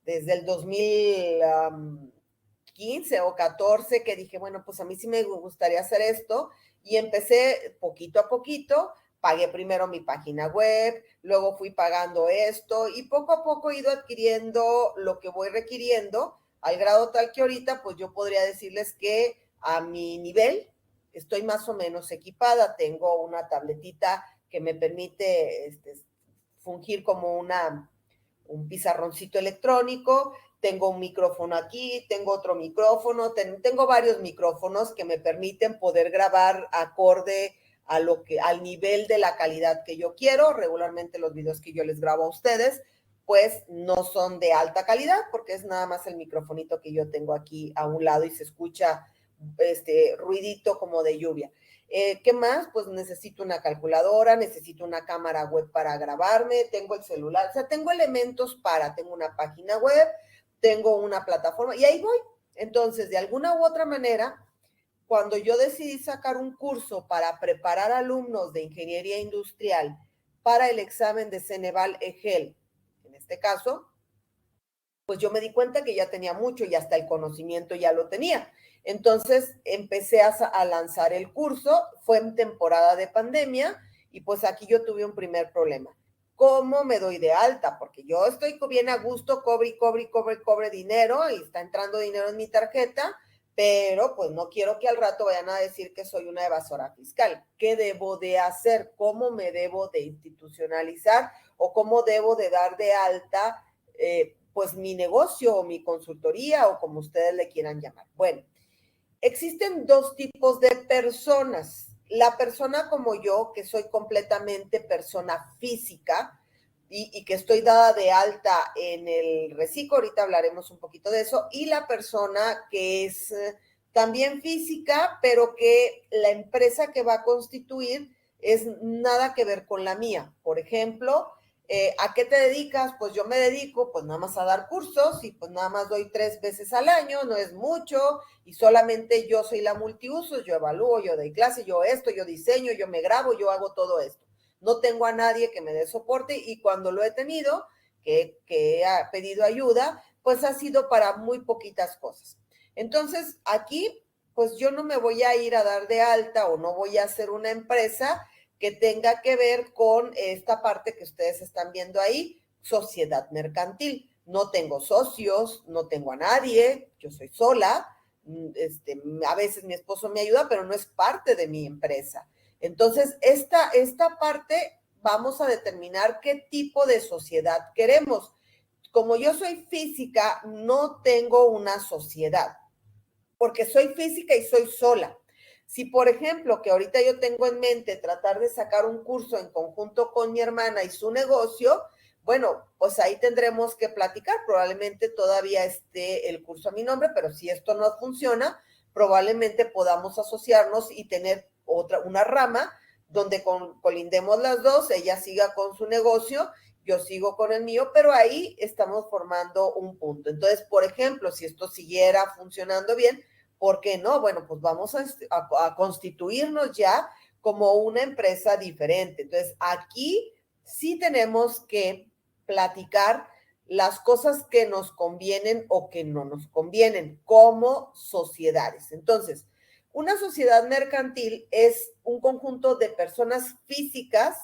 Speaker 1: desde el 2015 o 14, que dije, bueno, pues a mí sí me gustaría hacer esto, y empecé poquito a poquito, pagué primero mi página web, luego fui pagando esto y poco a poco he ido adquiriendo lo que voy requiriendo, al grado tal que ahorita pues yo podría decirles que a mi nivel estoy más o menos equipada. Tengo una tabletita que me permite fungir como un pizarroncito electrónico, tengo un micrófono aquí, tengo otro micrófono, tengo varios micrófonos que me permiten poder grabar acorde a al nivel de la calidad que yo quiero. Regularmente los videos que yo les grabo a ustedes, pues no son de alta calidad, porque es nada más el microfonito que yo tengo aquí a un lado y se escucha ruidito como de lluvia. ¿Qué más? Pues necesito una calculadora, necesito una cámara web para grabarme, tengo el celular, o sea, tengo elementos tengo una página web, tengo una plataforma y ahí voy. Entonces, de alguna u otra manera, cuando yo decidí sacar un curso para preparar alumnos de ingeniería industrial para el examen de Ceneval EGEL, en este caso, pues yo me di cuenta que ya tenía mucho y hasta el conocimiento ya lo tenía. Entonces empecé a lanzar el curso, fue en temporada de pandemia y pues aquí yo tuve un primer problema. ¿Cómo me doy de alta? Porque yo estoy bien a gusto, cobre dinero y está entrando dinero en mi tarjeta, pero pues no quiero que al rato vayan a decir que soy una evasora fiscal. ¿Qué debo de hacer? ¿Cómo me debo de institucionalizar o cómo debo de dar de alta pues mi negocio o mi consultoría o como ustedes le quieran llamar? Bueno, existen dos tipos de personas. La persona como yo, que soy completamente persona física y que estoy dada de alta en el reciclo, ahorita hablaremos un poquito de eso, y la persona que es también física, pero que la empresa que va a constituir es nada que ver con la mía. Por ejemplo, ¿a qué te dedicas? Pues yo me dedico pues nada más a dar cursos y pues nada más doy 3 veces al año, no es mucho y solamente yo soy la multiusos, yo evalúo, yo doy clase, yo diseño, yo me grabo, yo hago todo esto. No tengo a nadie que me dé soporte y cuando lo he tenido, que he pedido ayuda, pues ha sido para muy poquitas cosas. Entonces aquí pues yo no me voy a ir a dar de alta o no voy a hacer una empresa que tenga que ver con esta parte que ustedes están viendo ahí, sociedad mercantil. No tengo socios, no tengo a nadie, yo soy sola. A veces mi esposo me ayuda, pero no es parte de mi empresa. Entonces, esta parte vamos a determinar qué tipo de sociedad queremos. Como yo soy física, no tengo una sociedad, porque soy física y soy sola. Si, por ejemplo, que ahorita yo tengo en mente tratar de sacar un curso en conjunto con mi hermana y su negocio, bueno, pues ahí tendremos que platicar. Probablemente todavía esté el curso a mi nombre, pero si esto no funciona, probablemente podamos asociarnos y tener una rama donde colindemos las dos, ella siga con su negocio, yo sigo con el mío, pero ahí estamos formando un punto. Entonces, por ejemplo, si esto siguiera funcionando bien, ¿por qué no? Bueno, pues vamos a constituirnos ya como una empresa diferente. Entonces, aquí sí tenemos que platicar las cosas que nos convienen o que no nos convienen como sociedades. Entonces, una sociedad mercantil es un conjunto de personas físicas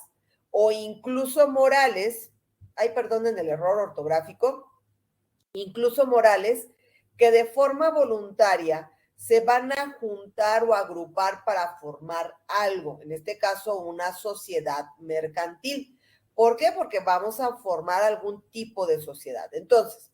Speaker 1: o incluso morales, ay, perdonen el error ortográfico, incluso morales, que de forma voluntaria se van a juntar o agrupar para formar algo, en este caso una sociedad mercantil. ¿Por qué? Porque vamos a formar algún tipo de sociedad. Entonces,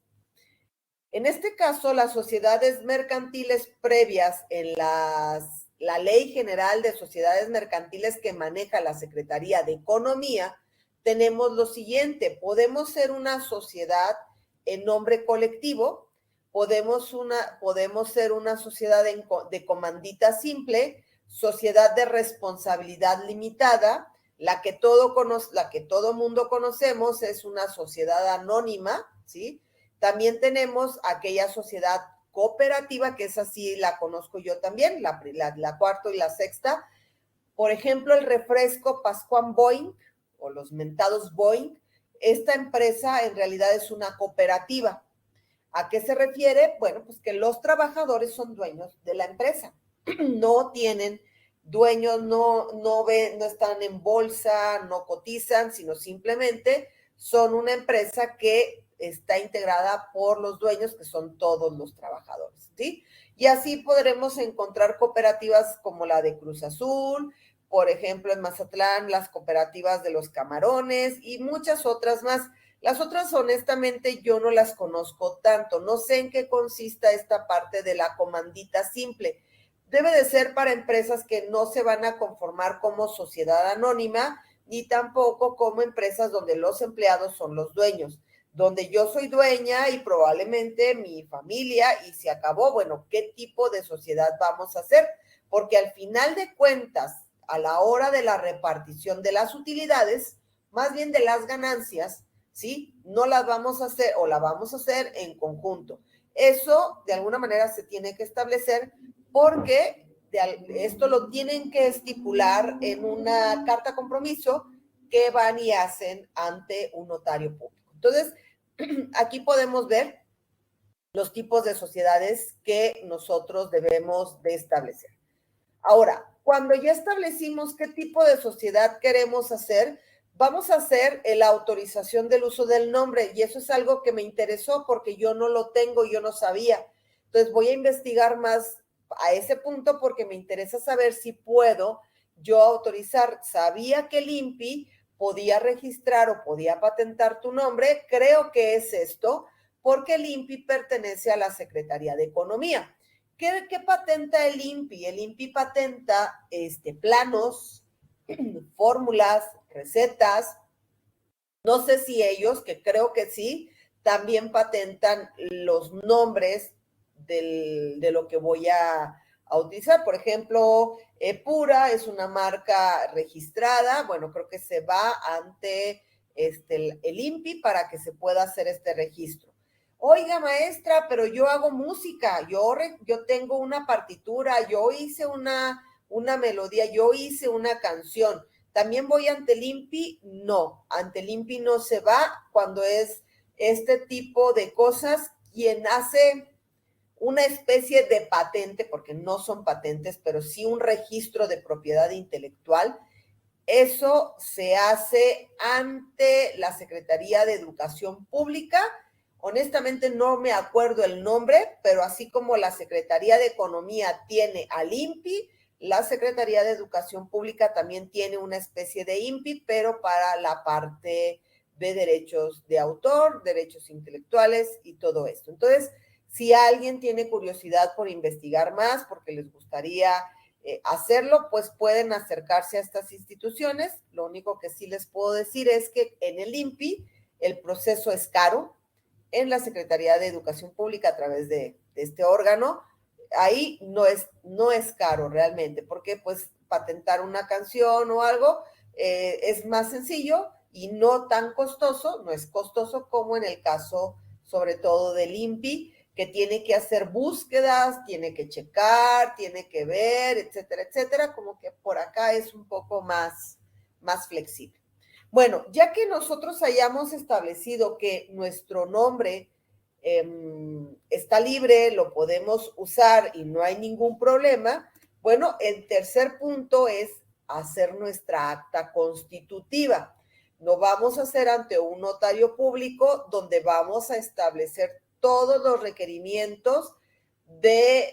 Speaker 1: en este caso, las sociedades mercantiles previas en la Ley General de Sociedades Mercantiles que maneja la Secretaría de Economía, tenemos lo siguiente: podemos ser una sociedad en nombre colectivo, podemos ser una sociedad de comandita simple, sociedad de responsabilidad limitada, la que todo mundo conocemos es una sociedad anónima, ¿sí? También tenemos aquella sociedad cooperativa, que es así, la conozco yo también, la cuarta y la sexta. Por ejemplo, el refresco Pascual Boing o los mentados Boing, esta empresa en realidad es una cooperativa. ¿A qué se refiere? Bueno, pues que los trabajadores son dueños de la empresa, no tienen dueños no están en bolsa, no cotizan, sino simplemente son una empresa que está integrada por los dueños, que son todos los trabajadores, ¿sí? Y así podremos encontrar cooperativas como la de Cruz Azul, por ejemplo, en Mazatlán, las cooperativas de los Camarones y muchas otras más. Las otras, honestamente, yo no las conozco tanto. No sé en qué consista esta parte de la comandita simple. Debe de ser para empresas que no se van a conformar como sociedad anónima, ni tampoco como empresas donde los empleados son los dueños, donde yo soy dueña y probablemente mi familia y se acabó. Bueno, ¿qué tipo de sociedad vamos a hacer? Porque al final de cuentas, a la hora de la repartición de las utilidades, más bien de las ganancias, ¿sí? No las vamos a hacer o la vamos a hacer en conjunto. Eso de alguna manera se tiene que establecer porque esto lo tienen que estipular en una carta compromiso que van y hacen ante un notario público. Entonces, aquí podemos ver los tipos de sociedades que nosotros debemos de establecer. Ahora, cuando ya establecimos qué tipo de sociedad queremos hacer, vamos a hacer la autorización del uso del nombre y eso es algo que me interesó porque yo no lo tengo, yo no sabía. Entonces voy a investigar más a ese punto porque me interesa saber si puedo yo autorizar. Sabía que el INPI podía registrar o podía patentar tu nombre, creo que es esto, porque el INPI pertenece a la Secretaría de Economía. ¿Qué patenta el INPI? El INPI patenta planos, fórmulas, recetas. No sé si ellos, que creo que sí, también patentan los nombres de lo que voy a utilizar. Por ejemplo, Pura es una marca registrada. Bueno, creo que se va ante el INPI para que se pueda hacer este registro. Oiga, maestra, pero yo hago música, yo tengo una partitura, yo hice una melodía, yo hice una canción. ¿También voy ante el INPI? No, ante el INPI no se va cuando es este tipo de cosas. Quien hace una especie de patente, porque no son patentes, pero sí un registro de propiedad intelectual, eso se hace ante la Secretaría de Educación Pública. Honestamente no me acuerdo el nombre, pero así como la Secretaría de Economía tiene al INPI, la Secretaría de Educación Pública también tiene una especie de INPI, pero para la parte de derechos de autor, derechos intelectuales y todo esto. Entonces, si alguien tiene curiosidad por investigar más, porque les gustaría hacerlo, pues pueden acercarse a estas instituciones. Lo único que sí les puedo decir es que en el INPI el proceso es caro, en la Secretaría de Educación Pública a través de este órgano, ahí no es caro realmente, porque pues patentar una canción o algo es más sencillo y no tan costoso, no es costoso como en el caso sobre todo del INPI, que tiene que hacer búsquedas, tiene que checar, tiene que ver, etcétera, etcétera, como que por acá es un poco más flexible. Bueno, ya que nosotros hayamos establecido que nuestro nombre está libre, lo podemos usar y no hay ningún problema, bueno, el tercer punto es hacer nuestra acta constitutiva. Lo vamos a hacer ante un notario público donde vamos a establecer todos los requerimientos de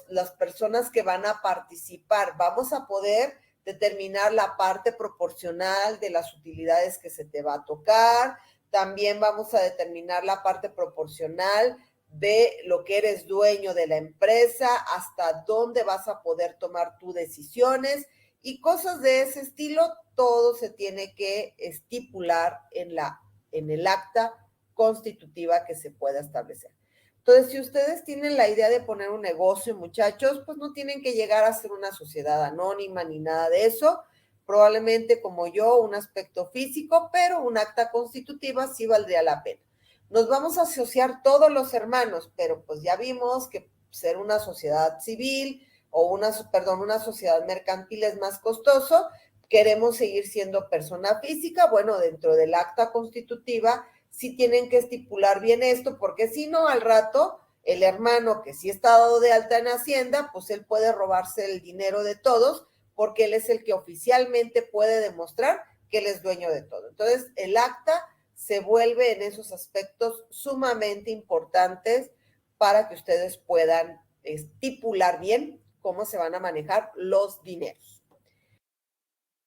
Speaker 1: las personas que van a participar. Vamos a poder determinar la parte proporcional de las utilidades que se te va a tocar. También vamos a determinar la parte proporcional de lo que eres dueño de la empresa, hasta dónde vas a poder tomar tus decisiones y cosas de ese estilo. Todo se tiene que estipular en el acta constitutiva que se pueda establecer. Entonces, si ustedes tienen la idea de poner un negocio, muchachos, pues no tienen que llegar a ser una sociedad anónima ni nada de eso. Probablemente, como yo, un aspecto físico, pero un acta constitutiva sí valdría la pena. Nos vamos a asociar todos los hermanos, pero pues ya vimos que ser una sociedad civil o una sociedad mercantil es más costoso. Queremos seguir siendo persona física. Bueno, dentro del acta constitutiva sí tienen que estipular bien esto, porque si no, al rato, el hermano que sí está dado de alta en Hacienda, pues él puede robarse el dinero de todos porque él es el que oficialmente puede demostrar que él es dueño de todo. Entonces, el acta se vuelve en esos aspectos sumamente importantes para que ustedes puedan estipular bien cómo se van a manejar los dineros.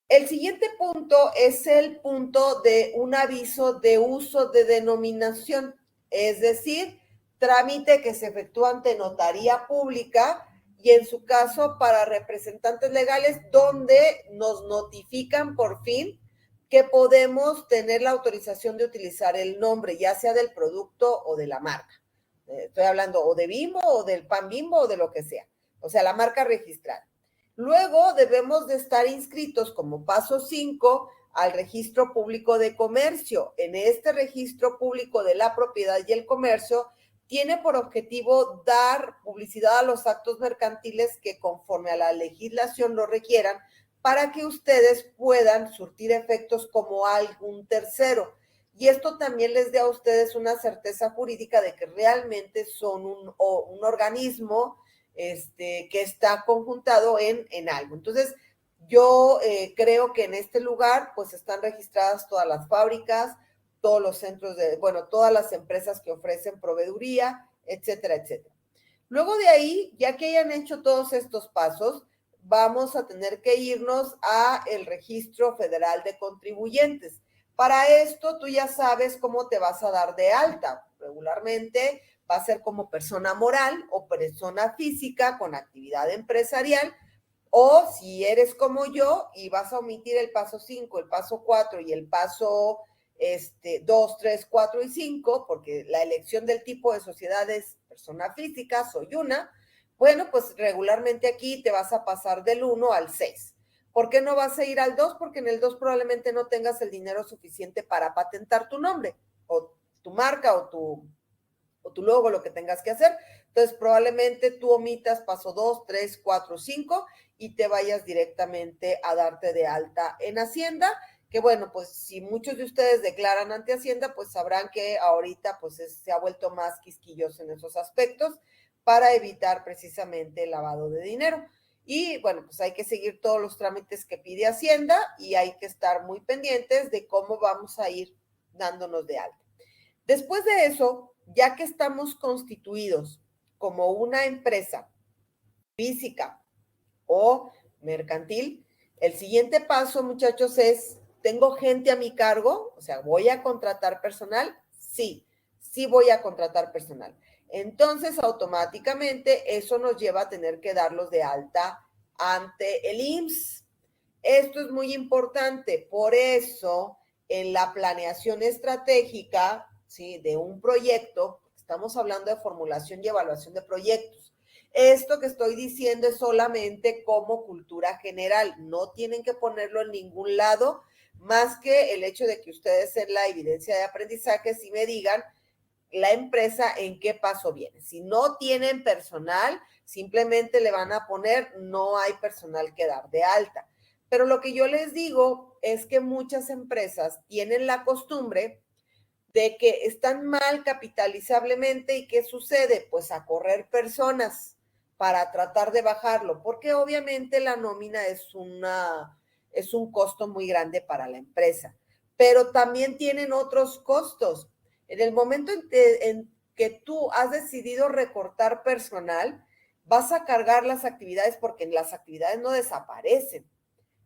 Speaker 1: El siguiente punto es el punto de un aviso de uso de denominación, es decir, trámite que se efectúa ante notaría pública y en su caso para representantes legales donde nos notifican por fin que podemos tener la autorización de utilizar el nombre, ya sea del producto o de la marca. Estoy hablando o de Bimbo o del pan Bimbo o de lo que sea, o sea, la marca registrada. Luego debemos de estar inscritos como paso 5 al registro público de comercio. En este registro público de la propiedad y el comercio tiene por objetivo dar publicidad a los actos mercantiles que conforme a la legislación lo requieran para que ustedes puedan surtir efectos como algún tercero. Y esto también les dé a ustedes una certeza jurídica de que realmente son un organismo que está conjuntado en algo. Entonces, yo creo que en este lugar, pues están registradas todas las fábricas, todos los centros todas las empresas que ofrecen proveeduría, etcétera, etcétera. Luego de ahí, ya que hayan hecho todos estos pasos, vamos a tener que irnos a el Registro Federal de Contribuyentes. Para esto, tú ya sabes cómo te vas a dar de alta. Regularmente va a ser como persona moral o persona física con actividad empresarial, o si eres como yo y vas a omitir el paso 5, el paso 4 y el paso 2, 3, 4 y 5, porque la elección del tipo de sociedad es persona física, soy una, bueno, pues regularmente aquí te vas a pasar del 1 al 6. ¿Por qué no vas a ir al 2? Porque en el 2 probablemente no tengas el dinero suficiente para patentar tu nombre o tu marca o tu logo, lo que tengas que hacer. Entonces, probablemente tú omitas paso 2, 3, 4, 5 y te vayas directamente a darte de alta en Hacienda, que bueno, pues si muchos de ustedes declaran ante Hacienda, pues sabrán que ahorita pues se ha vuelto más quisquilloso en esos aspectos para evitar precisamente el lavado de dinero. Y bueno, pues hay que seguir todos los trámites que pide Hacienda y hay que estar muy pendientes de cómo vamos a ir dándonos de alta. Después de eso, ya que estamos constituidos como una empresa física o mercantil, el siguiente paso, muchachos, es, ¿tengo gente a mi cargo? O sea, ¿voy a contratar personal? Sí, sí voy a contratar personal. Entonces, automáticamente, eso nos lleva a tener que darlos de alta ante el IMSS. Esto es muy importante, por eso en la planeación estratégica, ¿sí?, de un proyecto, estamos hablando de formulación y evaluación de proyectos. Esto que estoy diciendo es solamente como cultura general, no tienen que ponerlo en ningún lado, más que el hecho de que ustedes en la evidencia de aprendizaje sí me digan la empresa en qué paso viene. Si no tienen personal, simplemente le van a poner no hay personal que dar de alta. Pero lo que yo les digo es que muchas empresas tienen la costumbre de que están mal capitalizablemente y ¿qué sucede? Pues a correr personas para tratar de bajarlo, porque obviamente la nómina es un costo muy grande para la empresa, pero también tienen otros costos. En el momento en que tú has decidido recortar personal, vas a cargar las actividades porque las actividades no desaparecen.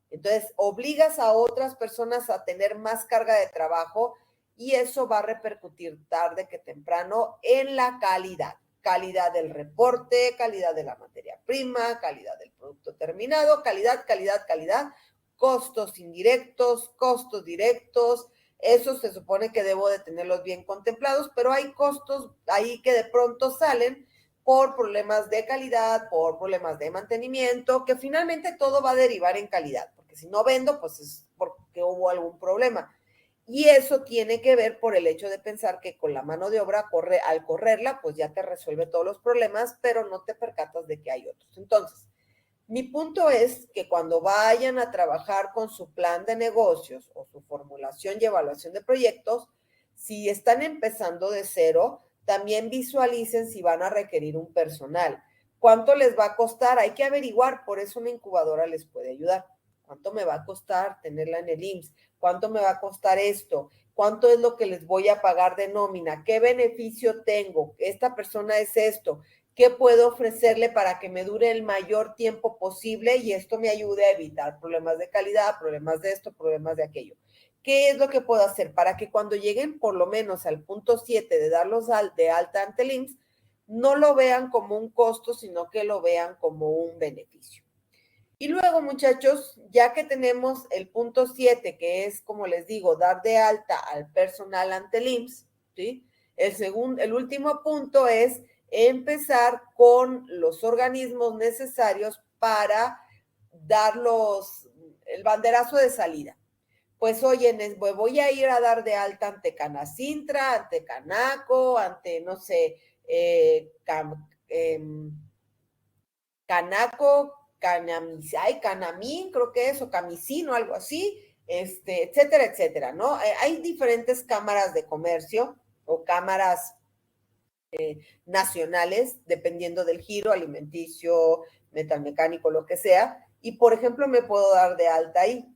Speaker 1: Entonces, obligas a otras personas a tener más carga de trabajo y eso va a repercutir tarde que temprano en la calidad. Calidad del reporte, calidad de la materia prima, calidad del producto terminado, calidad, calidad, calidad, costos indirectos, costos directos. Eso se supone que debo de tenerlos bien contemplados, pero hay costos ahí que de pronto salen por problemas de calidad, por problemas de mantenimiento, que finalmente todo va a derivar en calidad, porque si no vendo, pues es porque hubo algún problema. Y eso tiene que ver por el hecho de pensar que con la mano de obra, al correrla, pues ya te resuelve todos los problemas, pero no te percatas de que hay otros. Entonces, mi punto es que cuando vayan a trabajar con su plan de negocios o su formulación y evaluación de proyectos, si están empezando de cero, también visualicen si van a requerir un personal, ¿Cuánto les va a costar? Hay que averiguar, por eso una incubadora les puede ayudar. ¿Cuánto me va a costar tenerla en el IMSS? ¿Cuánto me va a costar esto? ¿Cuánto es lo que les voy a pagar de nómina? ¿Qué beneficio tengo? Esta persona es esto. ¿Qué puedo ofrecerle para que me dure el mayor tiempo posible y esto me ayude a evitar problemas de calidad, problemas de esto, problemas de aquello? ¿Qué es lo que puedo hacer para que cuando lleguen por lo menos al punto 7 de darlos de alta ante el IMSS, no lo vean como un costo, sino que lo vean como un beneficio? Y luego, muchachos, ya que tenemos el punto 7, que es, como les digo, dar de alta al personal ante el IMSS, ¿sí? El último punto es empezar con los organismos necesarios para dar el banderazo de salida. Pues oye, voy a ir a dar de alta ante Canacintra, ante Canaco, ante, no sé, Canaco, Canamín, creo que es, o Camisín o algo así, etcétera, etcétera, ¿no? Hay diferentes cámaras de comercio o cámaras nacionales, dependiendo del giro alimenticio, metalmecánico, lo que sea, y por ejemplo me puedo dar de alta ahí.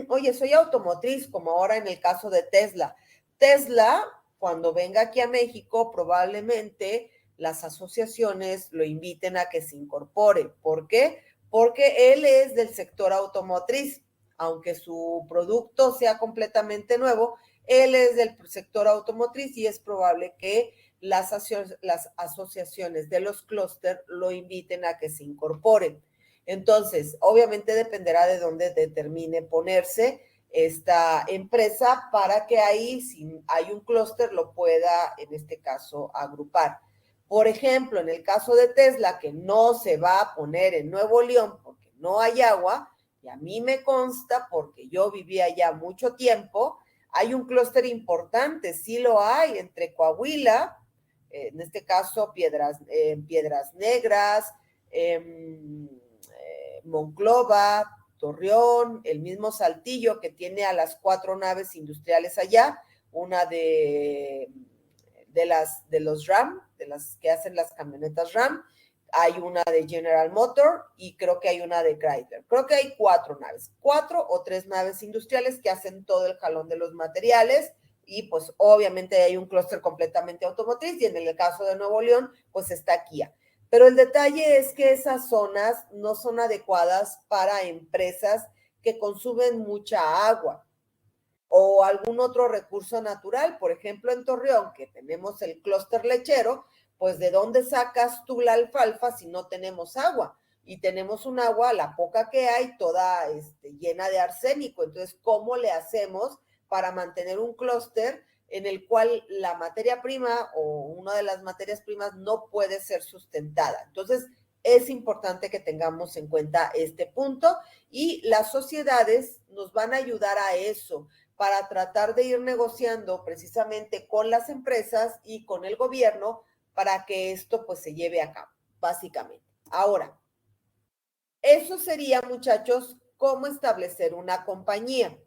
Speaker 1: Oye, soy automotriz, como ahora en el caso de Tesla. Tesla, cuando venga aquí a México, probablemente las asociaciones lo inviten a que se incorpore. ¿Por qué? Porque él es del sector automotriz. Aunque su producto sea completamente nuevo, él es del sector automotriz y es probable que las asociaciones de los clústeres lo inviten a que se incorporen. Entonces, obviamente dependerá de dónde determine ponerse esta empresa para que ahí, si hay un clúster, lo pueda, en este caso, agrupar. Por ejemplo, en el caso de Tesla, que no se va a poner en Nuevo León porque no hay agua, y a mí me consta porque yo viví allá mucho tiempo, hay un clúster importante, sí lo hay, entre Coahuila, en este caso Piedras Negras, Monclova, Torreón, el mismo Saltillo, que tiene a las 4 naves industriales allá, una de los RAM, de las que hacen las camionetas RAM, hay una de General Motor y creo que hay una de Chrysler. Creo que hay 4 naves, 4 o 3 naves industriales que hacen todo el jalón de los materiales y pues obviamente hay un clúster completamente automotriz y en el caso de Nuevo León pues está Kia. Pero el detalle es que esas zonas no son adecuadas para empresas que consumen mucha agua o algún otro recurso natural. Por ejemplo, en Torreón, que tenemos el clúster lechero, pues ¿de dónde sacas tú la alfalfa si no tenemos agua? Y tenemos un agua, la poca que hay, toda llena de arsénico. Entonces, ¿cómo le hacemos para mantener un clúster en el cual la materia prima o una de las materias primas no puede ser sustentada? Entonces, es importante que tengamos en cuenta este punto y las sociedades nos van a ayudar a eso, para tratar de ir negociando precisamente con las empresas y con el gobierno para que esto pues se lleve a cabo, básicamente. Ahora, eso sería, muchachos, cómo establecer una compañía.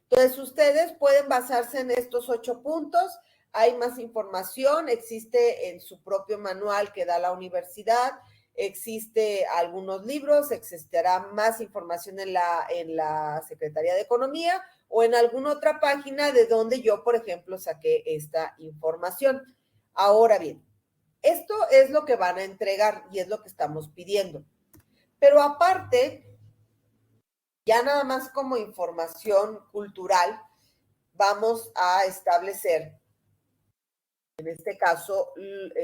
Speaker 1: Entonces, ustedes pueden basarse en estos 8 puntos. Hay más información, existe en su propio manual que da la universidad, existe algunos libros, existirá más información en la Secretaría de Economía o en alguna otra página de donde yo, por ejemplo, saqué esta información. Ahora bien, esto es lo que van a entregar y es lo que estamos pidiendo. Pero aparte, ya nada más como información cultural, vamos a establecer, en este caso,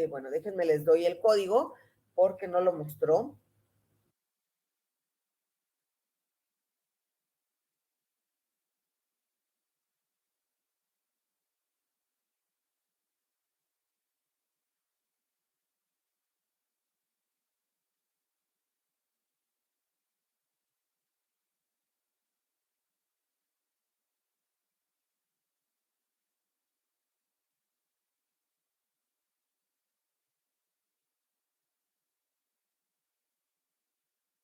Speaker 1: bueno, déjenme les doy el código porque no lo mostró.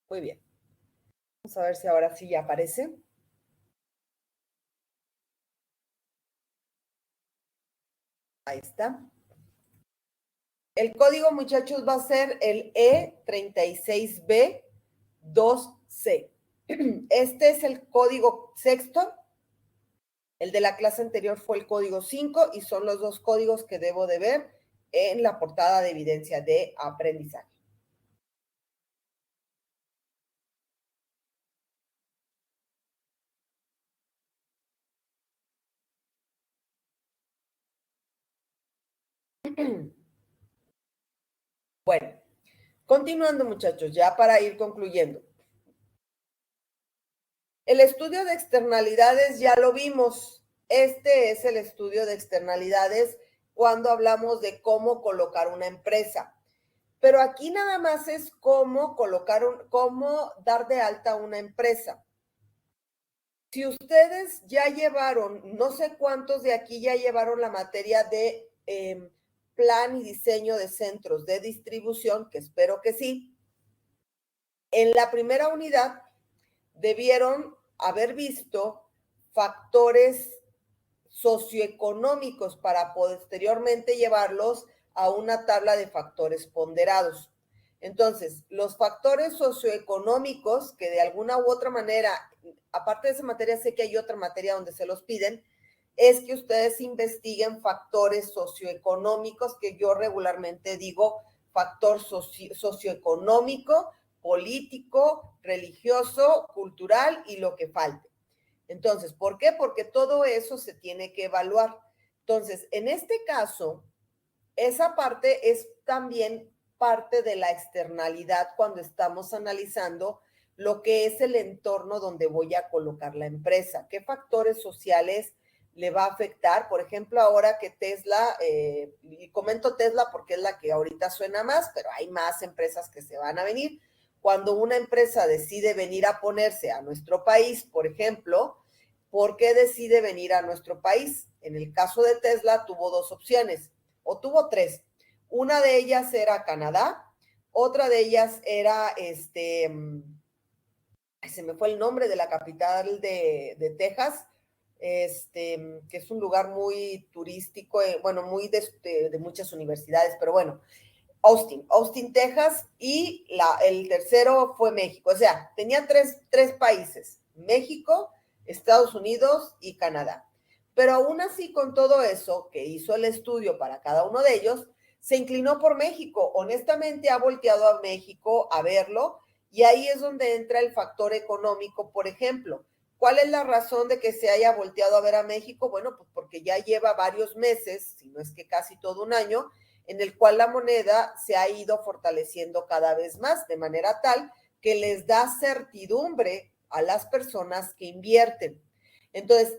Speaker 1: Muy bien. Vamos a ver si ahora sí ya aparece. Ahí está. El código, muchachos, va a ser el E36B2C. Este es el código sexto. El de la clase anterior fue el código 5 y son los dos códigos que debo de ver en la portada de evidencia de aprendizaje. Bueno, continuando, muchachos, ya para ir concluyendo. El estudio de externalidades ya lo vimos. Este es el estudio de externalidades cuando hablamos de cómo colocar una empresa. Pero aquí nada más es cómo cómo dar de alta una empresa. Si ustedes ya llevaron, no sé cuántos de aquí ya llevaron la materia de plan y diseño de centros de distribución, que espero que sí, en la primera unidad debieron haber visto factores socioeconómicos para posteriormente llevarlos a una tabla de factores ponderados. Entonces, los factores socioeconómicos que de alguna u otra manera, aparte de esa materia, sé que hay otra materia donde se los piden, es que ustedes investiguen factores socioeconómicos, que yo regularmente digo factor socioeconómico, político, religioso, cultural y lo que falte. Entonces, ¿por qué? Porque todo eso se tiene que evaluar. Entonces, en este caso, esa parte es también parte de la externalidad cuando estamos analizando lo que es el entorno donde voy a colocar la empresa. ¿Qué factores sociales le va a afectar? Por ejemplo, ahora que Tesla, y comento Tesla porque es la que ahorita suena más, pero hay más empresas que se van a venir. Cuando una empresa decide venir a ponerse a nuestro país, por ejemplo, ¿por qué decide venir a nuestro país? En el caso de Tesla tuvo dos opciones, o tuvo tres. Una de ellas era Canadá, otra de ellas era se me fue el nombre de la capital de Texas, que es un lugar muy turístico, bueno, muy de muchas universidades, pero bueno, Austin, Texas, y el tercero fue México. O sea, tenía tres países, México, Estados Unidos y Canadá. Pero aún así, con todo eso, que hizo el estudio para cada uno de ellos, se inclinó por México. Honestamente, ha volteado a México a verlo y ahí es donde entra el factor económico, por ejemplo. ¿Cuál es la razón de que se haya volteado a ver a México? Bueno, pues porque ya lleva varios meses, si no es que casi todo un año, en el cual la moneda se ha ido fortaleciendo cada vez más, de manera tal que les da certidumbre a las personas que invierten. Entonces,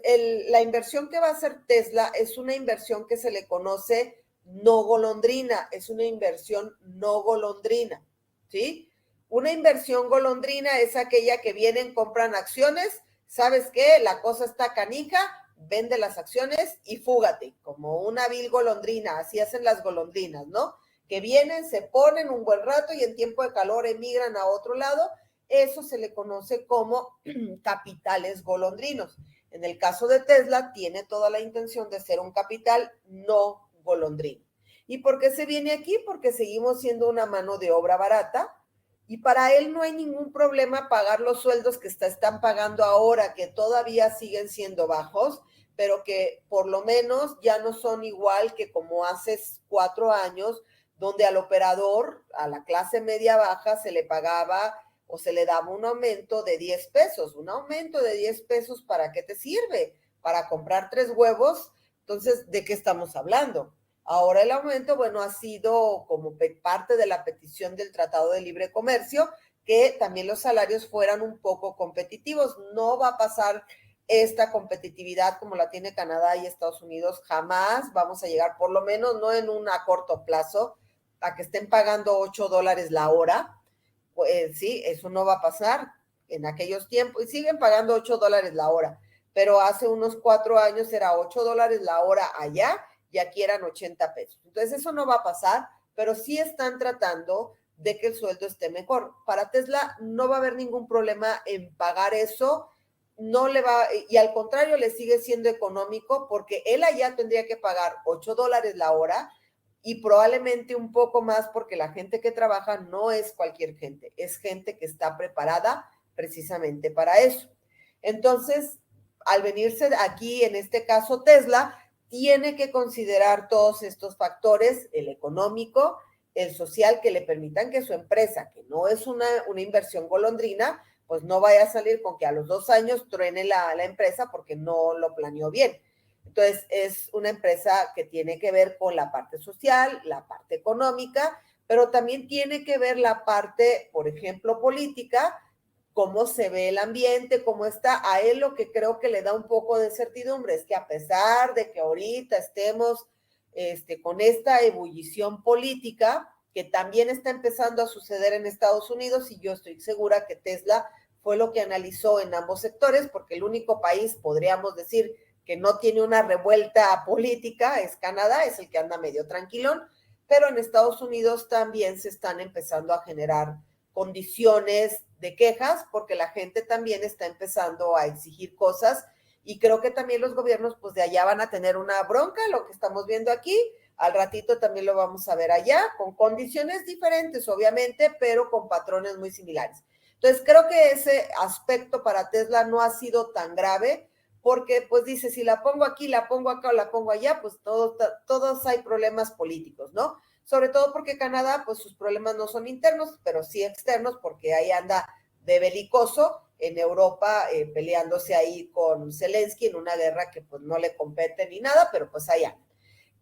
Speaker 1: la inversión que va a hacer Tesla es una inversión que se le conoce no golondrina, es una inversión no golondrina, ¿sí? Una inversión golondrina es aquella que vienen, compran acciones, ¿sabes qué? La cosa está canija, vende las acciones y fúgate, como una vil golondrina, así hacen las golondrinas, ¿no? Que vienen, se ponen un buen rato y en tiempo de calor emigran a otro lado, eso se le conoce como capitales golondrinos. En el caso de Tesla, tiene toda la intención de ser un capital no golondrino. ¿Y por qué se viene aquí? Porque seguimos siendo una mano de obra barata, y para él no hay ningún problema pagar los sueldos que están pagando ahora, que todavía siguen siendo bajos, pero que por lo menos ya no son igual que como hace 4 años, donde al operador, a la clase media baja, se le pagaba o se le daba un aumento de 10 pesos. Un aumento de 10 pesos, ¿para qué te sirve? Para comprar 3 huevos. Entonces, ¿de qué estamos hablando? Ahora el aumento, bueno, ha sido como parte de la petición del Tratado de Libre Comercio, que también los salarios fueran un poco competitivos. No va a pasar esta competitividad como la tiene Canadá y Estados Unidos, jamás vamos a llegar, por lo menos no en un a corto plazo, a que estén pagando $8 la hora. Pues sí, eso no va a pasar en aquellos tiempos, y siguen pagando $8 la hora, pero hace unos 4 años era $8 la hora allá y aquí eran 80 pesos. Entonces eso no va a pasar, pero sí están tratando de que el sueldo esté mejor. Para Tesla no va a haber ningún problema en pagar eso, no le va, y al contrario le sigue siendo económico porque él allá tendría que pagar $8 la hora y probablemente un poco más porque la gente que trabaja no es cualquier gente, es gente que está preparada precisamente para eso. Entonces, al venirse aquí, en este caso Tesla, tiene que considerar todos estos factores, el económico, el social, que le permitan que su empresa, que no es una inversión golondrina, pues no vaya a salir con que a los 2 años truene la empresa porque no lo planeó bien. Entonces, es una empresa que tiene que ver con la parte social, la parte económica, pero también tiene que ver la parte, por ejemplo, política, cómo se ve el ambiente, cómo está. A él lo que creo que le da un poco de certidumbre es que a pesar de que ahorita estemos con esta ebullición política, que también está empezando a suceder en Estados Unidos, y yo estoy segura que Tesla fue lo que analizó en ambos sectores, porque el único país, podríamos decir, que no tiene una revuelta política es Canadá, es el que anda medio tranquilón, pero en Estados Unidos también se están empezando a generar condiciones de quejas porque la gente también está empezando a exigir cosas y creo que también los gobiernos pues de allá van a tener una bronca, lo que estamos viendo aquí, al ratito también lo vamos a ver allá, con condiciones diferentes obviamente, pero con patrones muy similares. Entonces creo que ese aspecto para Tesla no ha sido tan grave, porque pues dice, si la pongo aquí, la pongo acá o la pongo allá, pues todos hay problemas políticos, ¿no? Sobre todo porque Canadá, pues sus problemas no son internos, pero sí externos, porque ahí anda de belicoso en Europa, peleándose ahí con Zelensky en una guerra que pues no le compete ni nada, pero pues allá.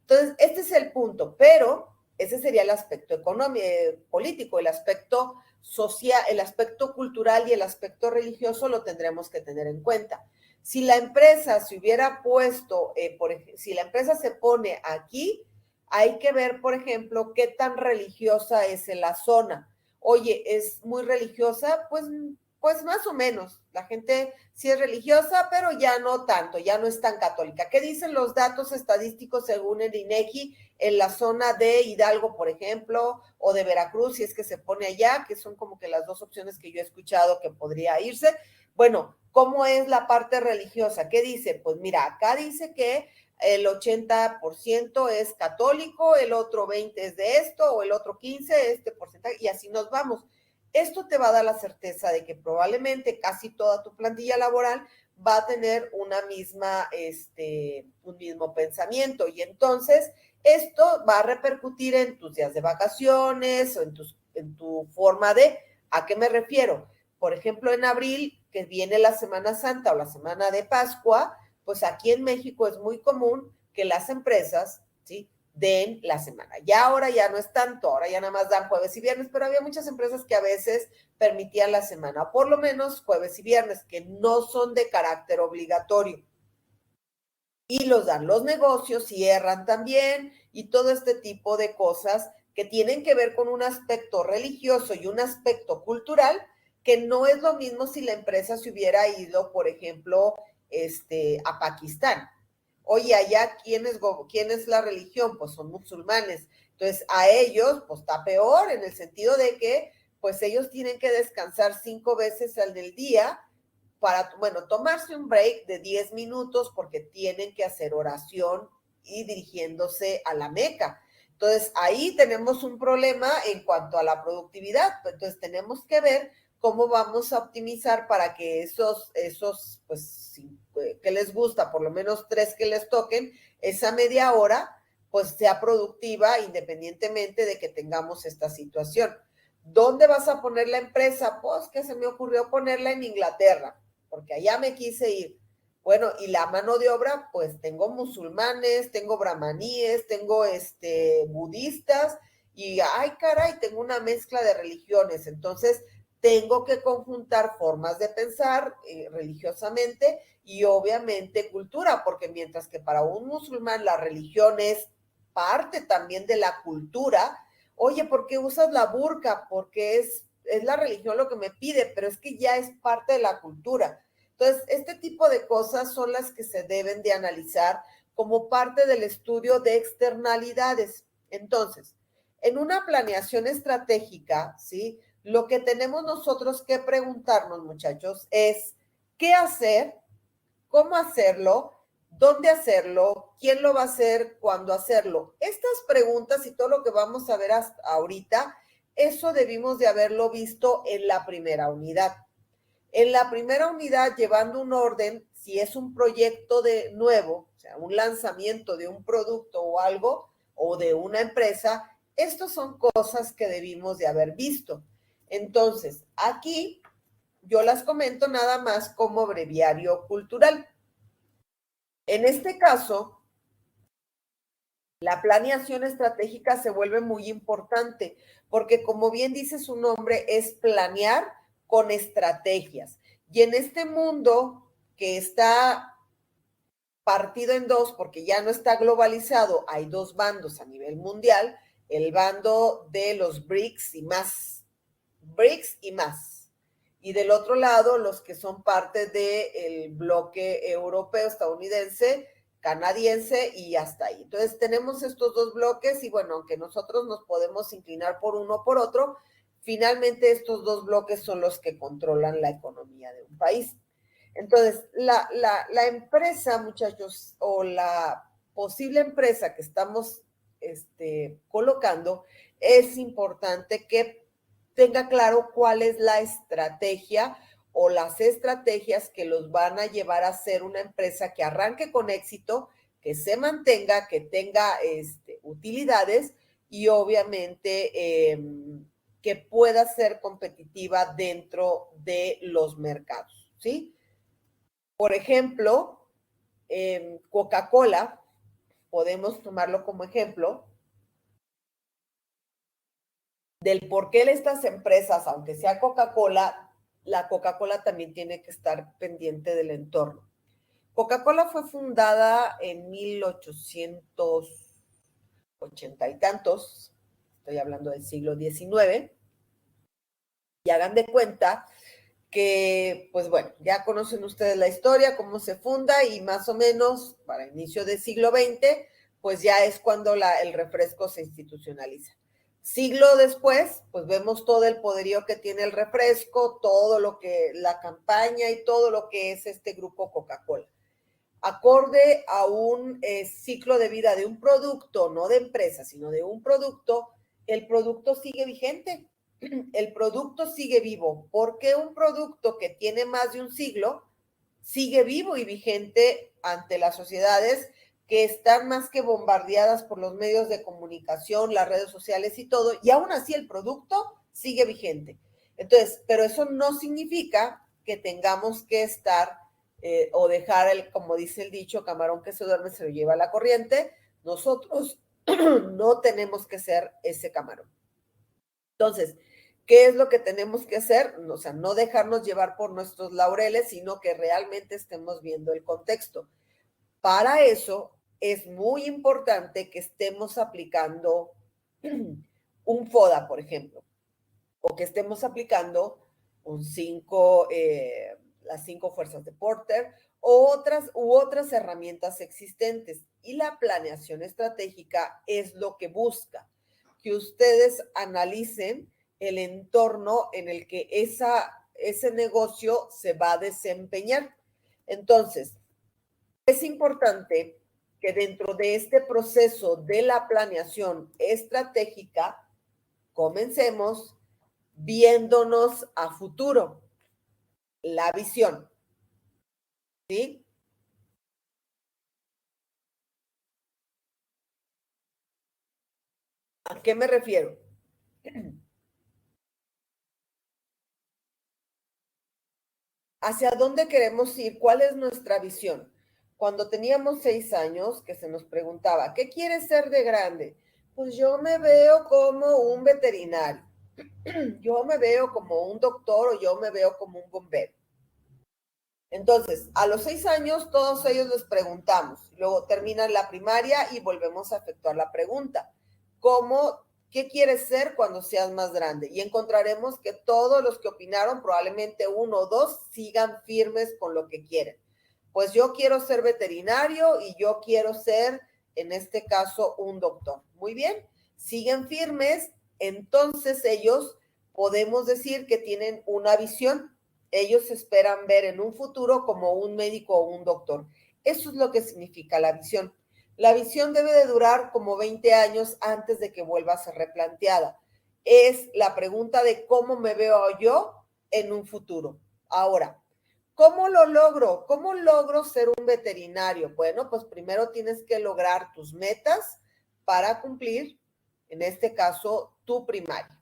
Speaker 1: Entonces, este es el punto, pero ese sería el aspecto económico, político, el aspecto social, el aspecto cultural y el aspecto religioso lo tendremos que tener en cuenta. Si la empresa se hubiera puesto, si la empresa se pone aquí, hay que ver, por ejemplo, qué tan religiosa es en la zona. Oye, ¿es muy religiosa? Pues más o menos. La gente sí es religiosa, pero ya no tanto, ya no es tan católica. ¿Qué dicen los datos estadísticos según el INEGI en la zona de Hidalgo, por ejemplo, o de Veracruz, si es que se pone allá, que son como que las dos opciones que yo he escuchado que podría irse? Bueno, ¿cómo es la parte religiosa? ¿Qué dice? Pues mira, acá dice que el 80% es católico, el otro 20% es de esto, o el otro 15% este porcentaje, y así nos vamos. Esto te va a dar la certeza de que probablemente casi toda tu plantilla laboral va a tener un mismo pensamiento, y entonces esto va a repercutir en tus días de vacaciones o en tu forma de, ¿a qué me refiero? Por ejemplo, en abril, que viene la Semana Santa o la Semana de Pascua, pues aquí en México es muy común que las empresas, ¿sí?, den la semana. Ya ahora ya no es tanto, ahora ya nada más dan jueves y viernes, pero había muchas empresas que a veces permitían la semana, por lo menos jueves y viernes, que no son de carácter obligatorio. Y los dan los negocios, cierran también, y todo este tipo de cosas que tienen que ver con un aspecto religioso y un aspecto cultural, que no es lo mismo si la empresa se hubiera ido, por ejemplo, a Pakistán. Oye, allá, ¿quién es la religión? Pues son musulmanes. Entonces, a ellos, pues está peor en el sentido de que, pues ellos tienen que descansar 5 veces al del día para, bueno, tomarse un break de 10 minutos porque tienen que hacer oración y dirigiéndose a la Meca. Entonces, ahí tenemos un problema en cuanto a la productividad. Entonces, tenemos que ver cómo vamos a optimizar para que pues, que les gusta, por lo menos 3 que les toquen, esa media hora, pues sea productiva independientemente de que tengamos esta situación. ¿Dónde vas a poner la empresa? Pues que se me ocurrió ponerla en Inglaterra, porque allá me quise ir. Bueno, y la mano de obra, pues tengo musulmanes, tengo brahmaníes, tengo budistas, y ay, caray, tengo una mezcla de religiones. Entonces, tengo que conjuntar formas de pensar religiosamente y obviamente cultura, porque mientras que para un musulmán la religión es parte también de la cultura, oye, ¿por qué usas la burka? Porque es la religión lo que me pide, pero es que ya es parte de la cultura. Entonces, este tipo de cosas son las que se deben de analizar como parte del estudio de externalidades. Entonces, en una planeación estratégica, ¿sí?, lo que tenemos nosotros que preguntarnos, muchachos, es qué hacer, cómo hacerlo ¿Dónde hacerlo? ¿Quién lo va a hacer? ¿Cuándo hacerlo? Estas preguntas y todo lo que vamos a ver hasta ahorita, eso debimos de haberlo visto en la primera unidad. En la primera unidad, llevando un orden, si es un proyecto de nuevo, o sea, un lanzamiento de un producto o algo, o de una empresa, estas son cosas que debimos de haber visto. Entonces, aquí yo las comento nada más como breviario cultural. En este caso, la planeación estratégica se vuelve muy importante porque, como bien dice su nombre, es planear con estrategias. Y en este mundo que está partido en dos porque ya no está globalizado, hay dos bandos a nivel mundial, el bando de los BRICS y más. BRICS y más. Y del otro lado, los que son parte del bloque europeo, estadounidense, canadiense y hasta ahí. Entonces tenemos estos dos bloques y bueno, aunque nosotros nos podemos inclinar por uno o por otro, finalmente estos dos bloques son los que controlan la economía de un país. Entonces, la empresa, muchachos, o la posible empresa que estamos colocando, es importante que tenga claro cuál es la estrategia o las estrategias que los van a llevar a ser una empresa que arranque con éxito, que se mantenga, que tenga utilidades y obviamente que pueda ser competitiva dentro de los mercados, ¿sí? Por ejemplo, Coca-Cola, podemos tomarlo como ejemplo, del por qué estas empresas, aunque sea Coca-Cola, la Coca-Cola también tiene que estar pendiente del entorno. Coca-Cola fue fundada en 1880 y tantos, estoy hablando del siglo XIX, y hagan de cuenta que, pues bueno, ya conocen ustedes la historia, cómo se funda y más o menos para inicio del siglo XX, pues ya es cuando el refresco se institucionaliza. Siglo después, pues vemos todo el poderío que tiene el refresco, todo lo que, la campaña y todo lo que es este grupo Coca-Cola. Acorde a un ciclo de vida de un producto, no de empresa, sino de un producto, el producto sigue vigente, el producto sigue vivo. ¿Por qué un producto que tiene más de un siglo sigue vivo y vigente ante las sociedades que están más que bombardeadas por los medios de comunicación, las redes sociales y todo, y aún así el producto sigue vigente? Entonces, pero eso no significa que tengamos que estar o dejar como dice el dicho, camarón que se duerme se lo lleva a la corriente. Nosotros no tenemos que ser ese camarón. Entonces, ¿qué es lo que tenemos que hacer? O sea, no dejarnos llevar por nuestros laureles, sino que realmente estemos viendo el contexto. Para eso es muy importante que estemos aplicando un FODA, por ejemplo, o que estemos aplicando las 5 fuerzas de Porter u otras herramientas existentes. Y la planeación estratégica es lo que busca, que ustedes analicen el entorno en el que ese negocio se va a desempeñar. Entonces, es importante que dentro de este proceso de la planeación estratégica, comencemos viéndonos a futuro, la visión, ¿sí? ¿A qué me refiero? ¿Hacia dónde queremos ir? ¿Cuál es nuestra visión? Cuando teníamos 6 años, que se nos preguntaba, ¿qué quieres ser de grande? Pues yo me veo como un veterinario, yo me veo como un doctor o yo me veo como un bombero. Entonces, a los 6 años, todos ellos les preguntamos. Luego terminan la primaria y volvemos a efectuar la pregunta. ¿Qué quieres ser cuando seas más grande? Y encontraremos que todos los que opinaron, probablemente uno o dos, sigan firmes con lo que quieren. Pues yo quiero ser veterinario y yo quiero ser, en este caso, un doctor. Muy bien, siguen firmes. Entonces ellos podemos decir que tienen una visión. Ellos esperan ver en un futuro como un médico o un doctor. Eso es lo que significa la visión. La visión debe de durar como 20 años antes de que vuelva a ser replanteada. Es la pregunta de cómo me veo yo en un futuro. Ahora, ¿cómo lo logro? ¿Cómo logro ser un veterinario? Bueno, pues primero tienes que lograr tus metas para cumplir, en este caso, tu primaria.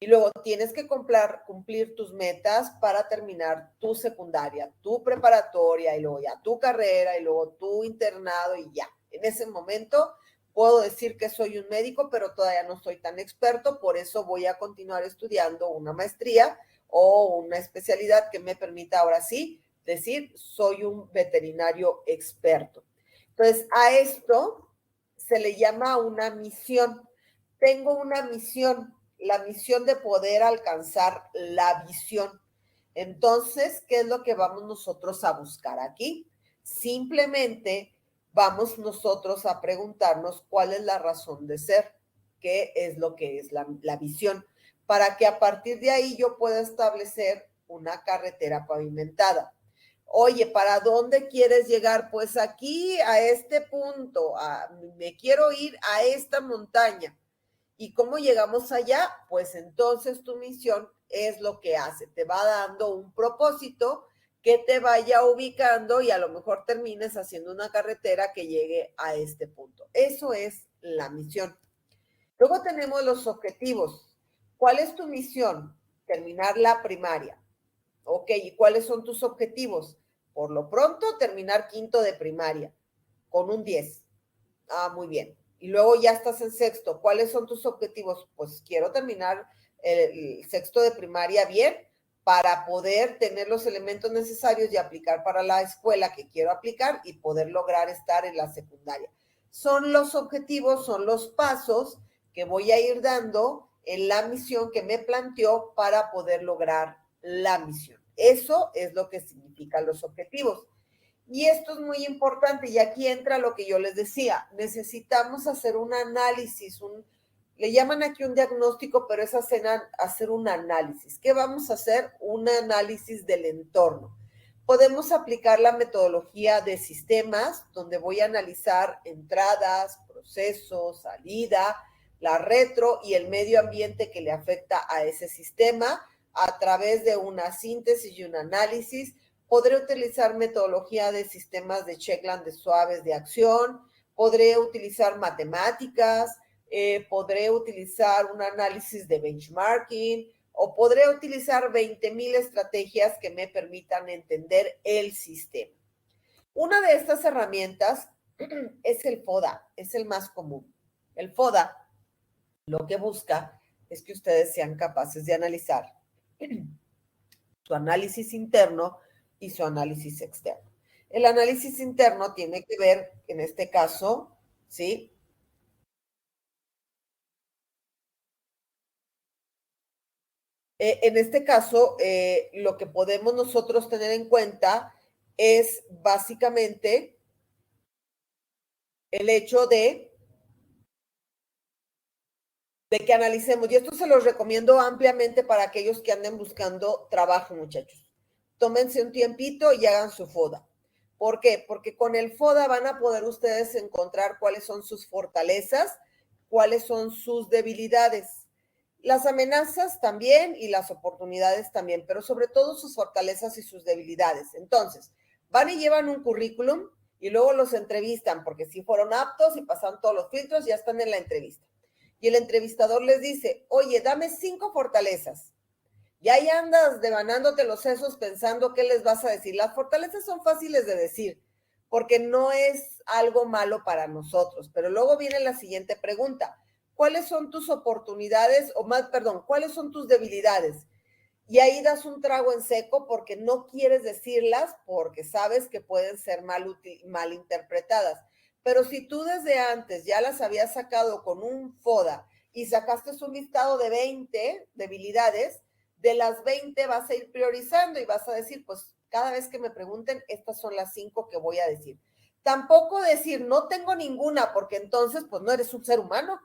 Speaker 1: Y luego tienes que cumplir tus metas para terminar tu secundaria, tu preparatoria y luego ya tu carrera y luego tu internado y ya. En ese momento puedo decir que soy un médico, pero todavía no soy tan experto, por eso voy a continuar estudiando una maestría o una especialidad que me permita ahora sí decir soy un veterinario experto. Entonces, a esto se le llama una misión. Tengo una misión, la misión de poder alcanzar la visión. Entonces, ¿qué es lo que vamos nosotros a buscar aquí? Simplemente vamos nosotros a preguntarnos cuál es la razón de ser, qué es lo que es la visión, para que a partir de ahí yo pueda establecer una carretera pavimentada. Oye, ¿para dónde quieres llegar? Pues aquí, a este punto, me quiero ir a esta montaña. ¿Y cómo llegamos allá? Pues entonces tu misión es lo que hace, te va dando un propósito que te vaya ubicando y a lo mejor termines haciendo una carretera que llegue a este punto. Eso es la misión. Luego tenemos los objetivos. ¿Cuál es tu misión? Terminar la primaria. Ok, ¿y cuáles son tus objetivos? Por lo pronto, terminar quinto de primaria con un 10. Ah, muy bien. Y luego ya estás en sexto. ¿Cuáles son tus objetivos? Pues quiero terminar el sexto de primaria bien para poder tener los elementos necesarios y aplicar para la escuela que quiero aplicar y poder lograr estar en la secundaria. Son los objetivos, son los pasos que voy a ir dando en la misión que me planteó para poder lograr la misión. Eso es lo que significan los objetivos. Y esto es muy importante y aquí entra lo que yo les decía, necesitamos hacer un análisis, le llaman aquí un diagnóstico, pero es hacer un análisis. ¿Qué vamos a hacer? Un análisis del entorno. Podemos aplicar la metodología de sistemas, donde voy a analizar entradas, procesos, salida, la retro y el medio ambiente que le afecta a ese sistema a través de una síntesis y un análisis. Podré utilizar metodología de sistemas de Checkland de suaves de acción, podré utilizar matemáticas, podré utilizar un análisis de benchmarking o podré utilizar 20,000 estrategias que me permitan entender el sistema. Una de estas herramientas es el FODA, es el más común. El FODA lo que busca es que ustedes sean capaces de analizar su análisis interno y su análisis externo. El análisis interno tiene que ver, en este caso, ¿sí? En este caso, lo que podemos nosotros tener en cuenta es básicamente el hecho de que analicemos, y esto se los recomiendo ampliamente para aquellos que anden buscando trabajo, muchachos. Tómense un tiempito y hagan su FODA. ¿Por qué? Porque con el FODA van a poder ustedes encontrar cuáles son sus fortalezas, cuáles son sus debilidades. Las amenazas también y las oportunidades también, pero sobre todo sus fortalezas y sus debilidades. Entonces, van y llevan un currículum y luego los entrevistan, porque si fueron aptos y pasaron todos los filtros, ya están en la entrevista. Y el entrevistador les dice, oye, dame 5 fortalezas. Y ahí andas devanándote los sesos pensando qué les vas a decir. Las fortalezas son fáciles de decir, porque no es algo malo para nosotros. Pero luego viene la siguiente pregunta. ¿Cuáles son tus oportunidades, o más, perdón, cuáles son tus debilidades? Y ahí das un trago en seco porque no quieres decirlas porque sabes que pueden ser mal interpretadas. Pero si tú desde antes ya las habías sacado con un FODA y sacaste un listado de 20 debilidades, de las 20 vas a ir priorizando y vas a decir, pues cada vez que me pregunten, estas son las 5 que voy a decir. Tampoco decir, no tengo ninguna, porque entonces, pues no eres un ser humano.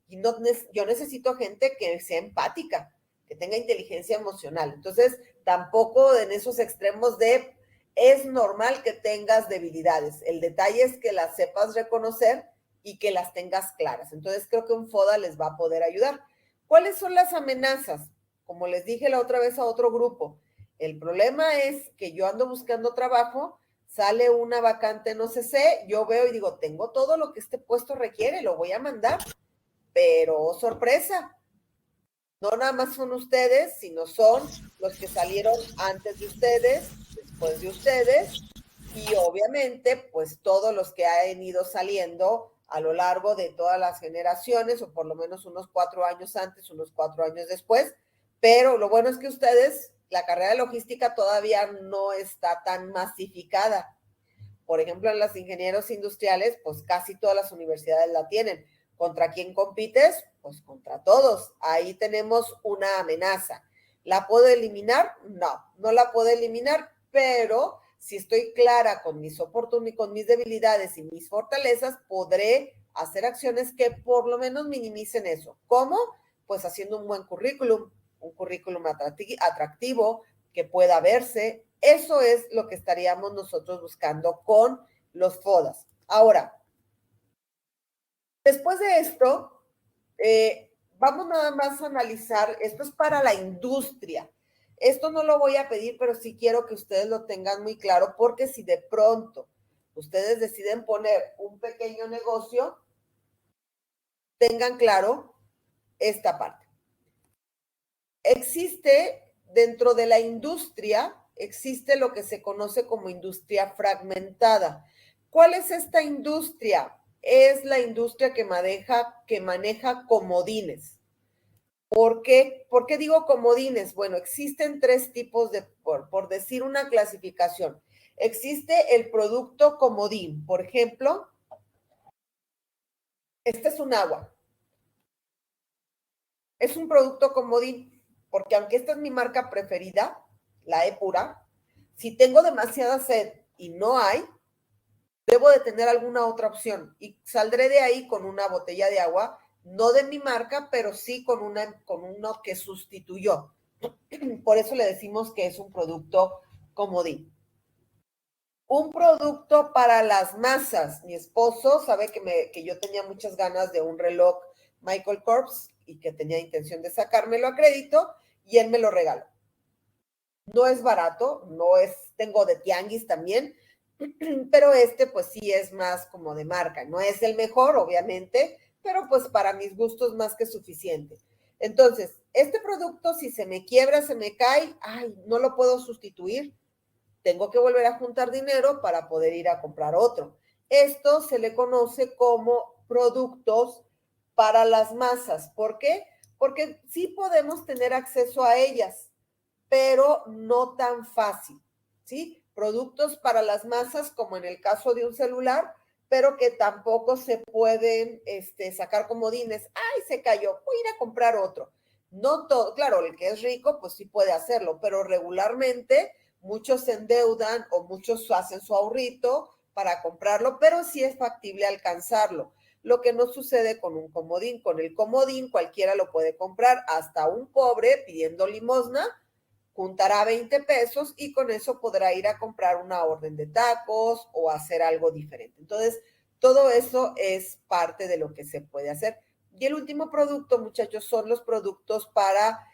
Speaker 1: Y no, yo necesito gente que sea empática, que tenga inteligencia emocional. Entonces, tampoco en esos extremos de Es normal que tengas debilidades. El detalle es que las sepas reconocer y que las tengas claras. Entonces creo que un FODA les va a poder ayudar. ¿Cuáles son las amenazas? Como les dije la otra vez a otro grupo, el problema es que yo ando buscando trabajo, sale una vacante en OCC, yo veo y digo, tengo todo lo que este puesto requiere, lo voy a mandar, pero oh, sorpresa, no nada más son ustedes, sino son los que salieron antes de ustedes, después de ustedes, y obviamente, pues todos los que han ido saliendo a lo largo de todas las generaciones, o por lo menos unos 4 años antes, unos 4 años después, pero lo bueno es que ustedes, la carrera de logística todavía no está tan masificada. Por ejemplo, en los ingenieros industriales, pues casi todas las universidades la tienen. ¿Contra quién compites? Pues contra todos. Ahí tenemos una amenaza. ¿La puedo eliminar? No, no la puedo eliminar, pero si estoy clara con mis oportunidades, con mis debilidades y mis fortalezas, podré hacer acciones que por lo menos minimicen eso. ¿Cómo? Pues haciendo un currículum atractivo que pueda verse. Eso es lo que estaríamos nosotros buscando con los FODAS. Ahora, después de esto, vamos nada más a analizar, esto es para la industria. Esto no lo voy a pedir, pero sí quiero que ustedes lo tengan muy claro, porque si de pronto ustedes deciden poner un pequeño negocio, tengan claro esta parte. Existe dentro de la industria, existe lo que se conoce como industria fragmentada. ¿Cuál es esta industria? Es la industria que maneja comodines. ¿Por qué? ¿Por qué digo comodines? Bueno, existen 3 tipos de, por decir una clasificación. Existe el producto comodín. Por ejemplo, este es un agua. Es un producto comodín, porque aunque esta es mi marca preferida, la Epura, si tengo demasiada sed y no hay, debo de tener alguna otra opción y saldré de ahí con una botella de agua, no de mi marca, pero sí con uno que sustituyó. Por eso le decimos que es un producto comodín. Un producto para las masas. Mi esposo sabe que yo tenía muchas ganas de un reloj Michael Kors y que tenía intención de sacármelo a crédito y él me lo regaló. No es barato, tengo de tianguis también, pero este pues sí es más como de marca. No es el mejor, obviamente, pero pues para mis gustos más que suficiente. Entonces, este producto si se me quiebra, se me cae, ay, no lo puedo sustituir, tengo que volver a juntar dinero para poder ir a comprar otro. Esto se le conoce como productos para las masas. ¿Por qué? Porque sí podemos tener acceso a ellas, pero no tan fácil, ¿sí? Productos para las masas, como en el caso de un celular, pero que tampoco se pueden sacar comodines. ¡Ay, se cayó! Voy a ir a comprar otro. No todo, claro, el que es rico, pues sí puede hacerlo, pero regularmente muchos se endeudan o muchos hacen su ahorrito para comprarlo, pero sí es factible alcanzarlo. Lo que no sucede con un comodín. Con el comodín cualquiera lo puede comprar, hasta un pobre pidiendo limosna, juntará 20 pesos y con eso podrá ir a comprar una orden de tacos o hacer algo diferente. Entonces, todo eso es parte de lo que se puede hacer. Y el último producto, muchachos, son los productos para,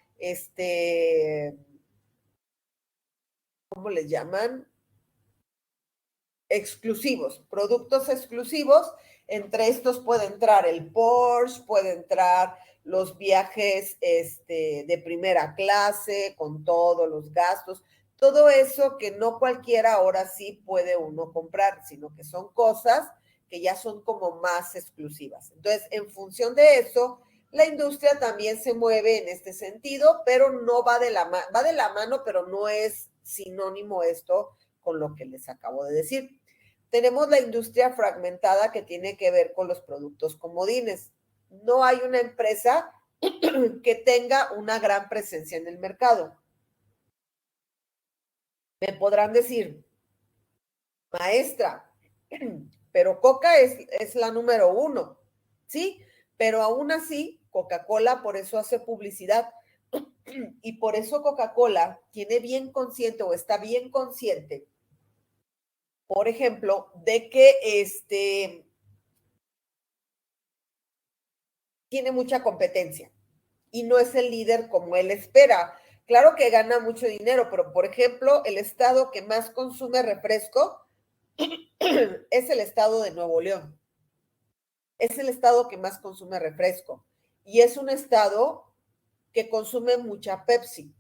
Speaker 1: ¿cómo les llaman? Exclusivos, productos exclusivos. Entre estos puede entrar el Porsche, puede entrar los viajes de primera clase con todos los gastos, todo eso que no cualquiera ahora sí puede uno comprar, sino que son cosas que ya son como más exclusivas. Entonces, en función de eso, la industria también se mueve en este sentido, pero no va va de la mano, pero no es sinónimo esto con lo que les acabo de decir. Tenemos la industria fragmentada que tiene que ver con los productos comodines. No hay una empresa que tenga una gran presencia en el mercado. Me podrán decir, maestra, pero Coca es la número 1, ¿sí? Pero aún así, Coca-Cola por eso hace publicidad y por eso Coca-Cola tiene bien consciente o está bien consciente por ejemplo, de que tiene mucha competencia y no es el líder como él espera. Claro que gana mucho dinero, pero por ejemplo, el estado que más consume refresco es el estado de Nuevo León. Es el estado que más consume refresco y es un estado que consume mucha Pepsi.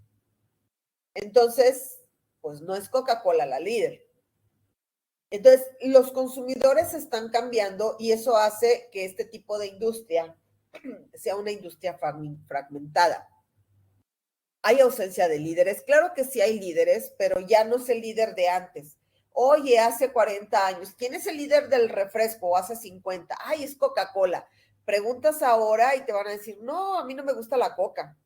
Speaker 1: Entonces, pues no es Coca-Cola la líder. Entonces, los consumidores están cambiando y eso hace que este tipo de industria sea una industria fragmentada. Hay ausencia de líderes. Claro que sí hay líderes, pero ya no es el líder de antes. Oye, hace 40 años, ¿quién es el líder del refresco? O hace 50. Ay, es Coca-Cola. Preguntas ahora y te van a decir, no, a mí no me gusta la coca.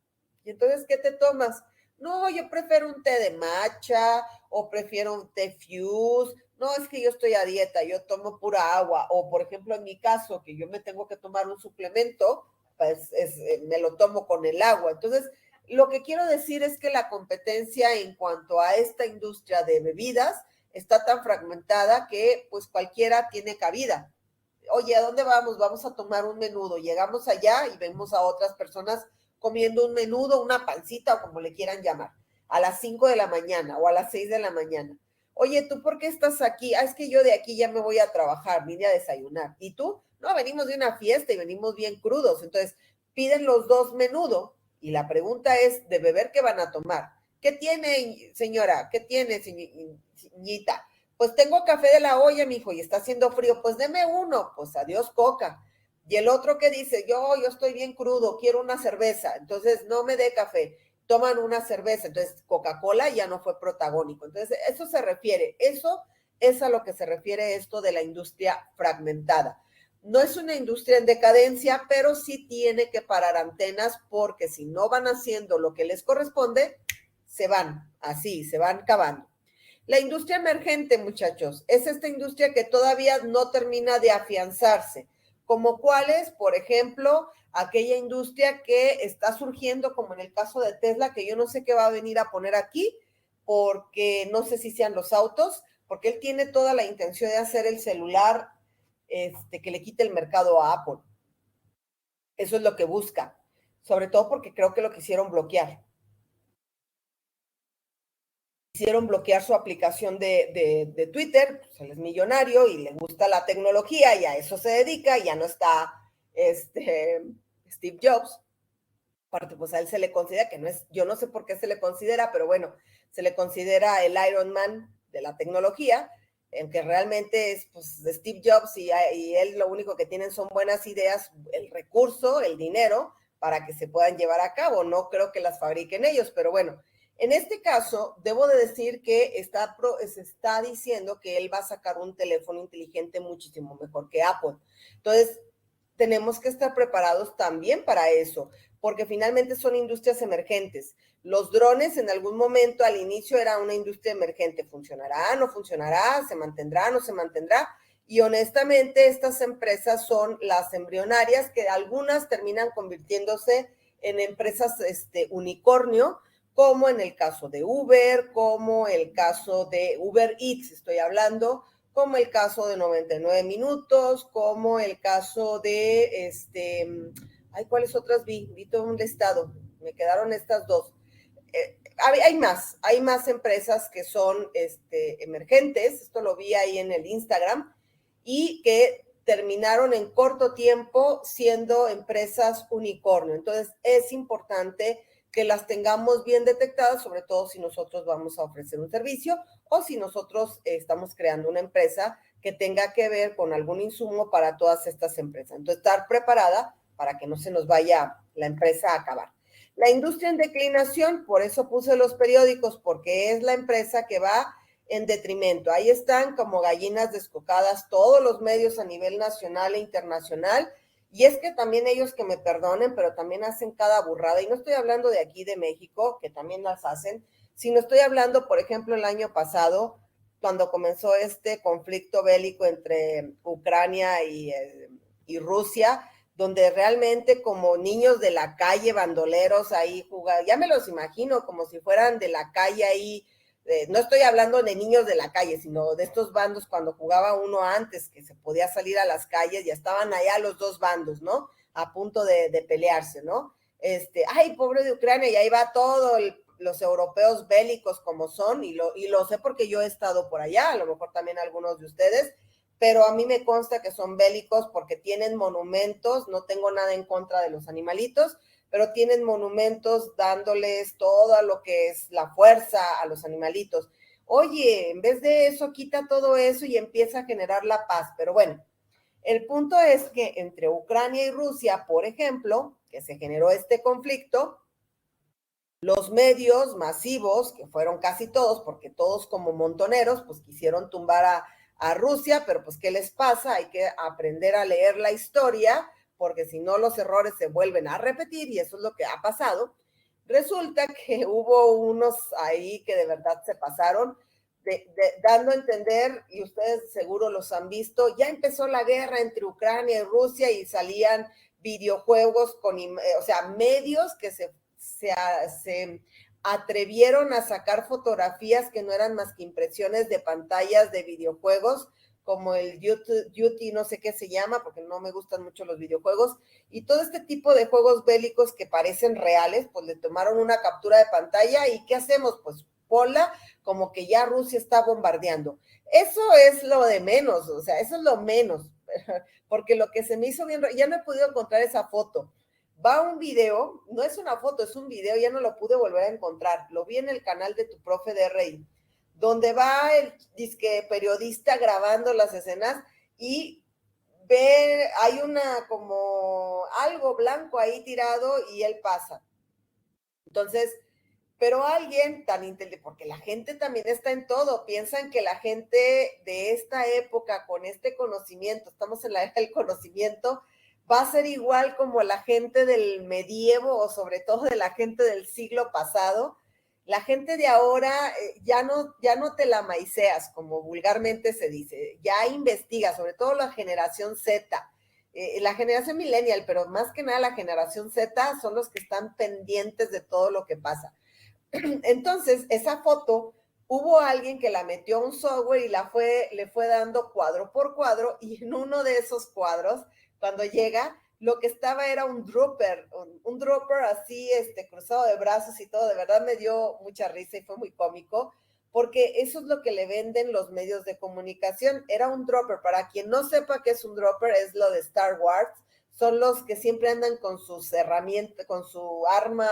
Speaker 1: Y entonces, ¿qué te tomas? No, yo prefiero un té de matcha o prefiero un té fuse. No, es que yo estoy a dieta, yo tomo pura agua. O, por ejemplo, en mi caso, que yo me tengo que tomar un suplemento, pues me lo tomo con el agua. Entonces, lo que quiero decir es que la competencia en cuanto a esta industria de bebidas está tan fragmentada que pues cualquiera tiene cabida. Oye, ¿a dónde vamos? Vamos a tomar un menudo. Llegamos allá y vemos a otras personas comiendo un menudo, una pancita o como le quieran llamar, a las 5 de la mañana o a las 6 de la mañana. Oye, ¿tú por qué estás aquí? Ah, es que yo de aquí ya me voy a trabajar, vine a desayunar. ¿Y tú? No, venimos de una fiesta y venimos bien crudos. Entonces, piden los dos menudo y la pregunta es, ¿de beber qué van a tomar? ¿Qué tiene, señora? ¿Qué tiene, señorita? Pues tengo café de la olla, mijo, y está haciendo frío. Pues deme uno. Pues adiós, coca. Y el otro que dice, yo estoy bien crudo, quiero una cerveza. Entonces, no me dé café. Toman una cerveza. Entonces, Coca-Cola ya no fue protagónico. Entonces, eso se refiere. Eso es a lo que se refiere esto de la industria fragmentada. No es una industria en decadencia, pero sí tiene que parar antenas porque si no van haciendo lo que les corresponde, se van, así, se van cavando. La industria emergente, muchachos, es esta industria que todavía no termina de afianzarse, como cuáles, por ejemplo, aquella industria que está surgiendo, como en el caso de Tesla, que yo no sé qué va a venir a poner aquí, porque no sé si sean los autos, porque él tiene toda la intención de hacer el celular que le quite el mercado a Apple. Eso es lo que busca, sobre todo porque creo que lo quisieron bloquear. Quisieron bloquear su aplicación de Twitter, pues él es millonario y le gusta la tecnología y a eso se dedica, y ya no está Steve Jobs. Aparte, pues a él se le considera, que no es, yo no sé por qué se le considera, pero bueno, se le considera el Iron Man de la tecnología, en que realmente es pues Steve Jobs y él lo único que tienen son buenas ideas, el recurso, el dinero, para que se puedan llevar a cabo. No creo que las fabriquen ellos, pero bueno, en este caso, debo de decir que se está diciendo que él va a sacar un teléfono inteligente muchísimo mejor que Apple. Entonces, tenemos que estar preparados también para eso, porque finalmente son industrias emergentes. Los drones en algún momento al inicio era una industria emergente. ¿Funcionará? ¿No funcionará? ¿Se mantendrá? ¿No se mantendrá? Y honestamente estas empresas son las embrionarias, que algunas terminan convirtiéndose en empresas unicornio, como en el caso de Uber, como el caso de Uber Eats, estoy hablando, como el caso de 99 minutos, como el caso de, ¿cuáles otras vi? Vi todo un listado, me quedaron estas dos. Hay más empresas que son emergentes, esto lo vi ahí en el Instagram, y que terminaron en corto tiempo siendo empresas unicornio. Entonces, es importante que las tengamos bien detectadas, sobre todo si nosotros vamos a ofrecer un servicio o si nosotros estamos creando una empresa que tenga que ver con algún insumo para todas estas empresas. Entonces, estar preparada para que no se nos vaya la empresa a acabar. La industria en declinación, por eso puse los periódicos, porque es la empresa que va en detrimento. Ahí están como gallinas descocadas todos los medios a nivel nacional e internacional. Y es que también ellos, que me perdonen, pero también hacen cada burrada. Y no estoy hablando de aquí de México, que también las hacen, sino estoy hablando, por ejemplo, el año pasado, cuando comenzó este conflicto bélico entre Ucrania y Rusia, donde realmente como niños de la calle, bandoleros ahí jugaban, ya me los imagino como si fueran de la calle ahí No estoy hablando de niños de la calle, sino de estos bandos cuando jugaba uno antes, que se podía salir a las calles, ya estaban allá los dos bandos, ¿no? A punto de pelearse, ¿no? Ay, pobre de Ucrania, y ahí va todo los europeos bélicos como son, y lo sé porque yo he estado por allá, a lo mejor también algunos de ustedes, pero a mí me consta que son bélicos porque tienen monumentos, no tengo nada en contra de los animalitos, pero tienen monumentos dándoles todo lo que es la fuerza a los animalitos. Oye, en vez de eso, quita todo eso y empieza a generar la paz. Pero bueno, el punto es que entre Ucrania y Rusia, por ejemplo, que se generó este conflicto, los medios masivos, que fueron casi todos, porque todos como montoneros, pues quisieron tumbar a Rusia, pero pues ¿qué les pasa? Hay que aprender a leer la historia, porque si no los errores se vuelven a repetir y eso es lo que ha pasado. Resulta que hubo unos ahí que de verdad se pasaron, dando a entender, y ustedes seguro los han visto, ya empezó la guerra entre Ucrania y Rusia y salían videojuegos con, o sea, medios que se atrevieron a sacar fotografías que no eran más que impresiones de pantallas de videojuegos, como el Duty, no sé qué se llama, porque no me gustan mucho los videojuegos, y todo este tipo de juegos bélicos que parecen reales, pues le tomaron una captura de pantalla y ¿qué hacemos? Pues ponla como que ya Rusia está bombardeando. Eso es lo de menos, o sea, eso es lo menos, porque lo que se me hizo bien, ya no he podido encontrar esa foto. Va un video, no es una foto, es un video, ya no lo pude volver a encontrar, lo vi en el canal de tu profe de RI, donde va el disque periodista grabando las escenas y ve, hay una como algo blanco ahí tirado y él pasa. Entonces, pero alguien tan inteligente, porque la gente también está en todo, piensan que la gente de esta época con este conocimiento, estamos en la era del conocimiento, va a ser igual como la gente del medievo o sobre todo de la gente del siglo pasado. La gente de ahora ya no te la maiceas, como vulgarmente se dice, ya investiga, sobre todo la generación Z, la generación millennial, pero más que nada la generación Z son los que están pendientes de todo lo que pasa. Entonces, esa foto, hubo alguien que la metió a un software y le fue dando cuadro por cuadro, y en uno de esos cuadros, cuando llega, lo que estaba era un dropper así, cruzado de brazos y todo, de verdad me dio mucha risa y fue muy cómico, porque eso es lo que le venden los medios de comunicación, era un dropper. Para quien no sepa qué es un dropper, es lo de Star Wars, son los que siempre andan con sus herramientas, con su arma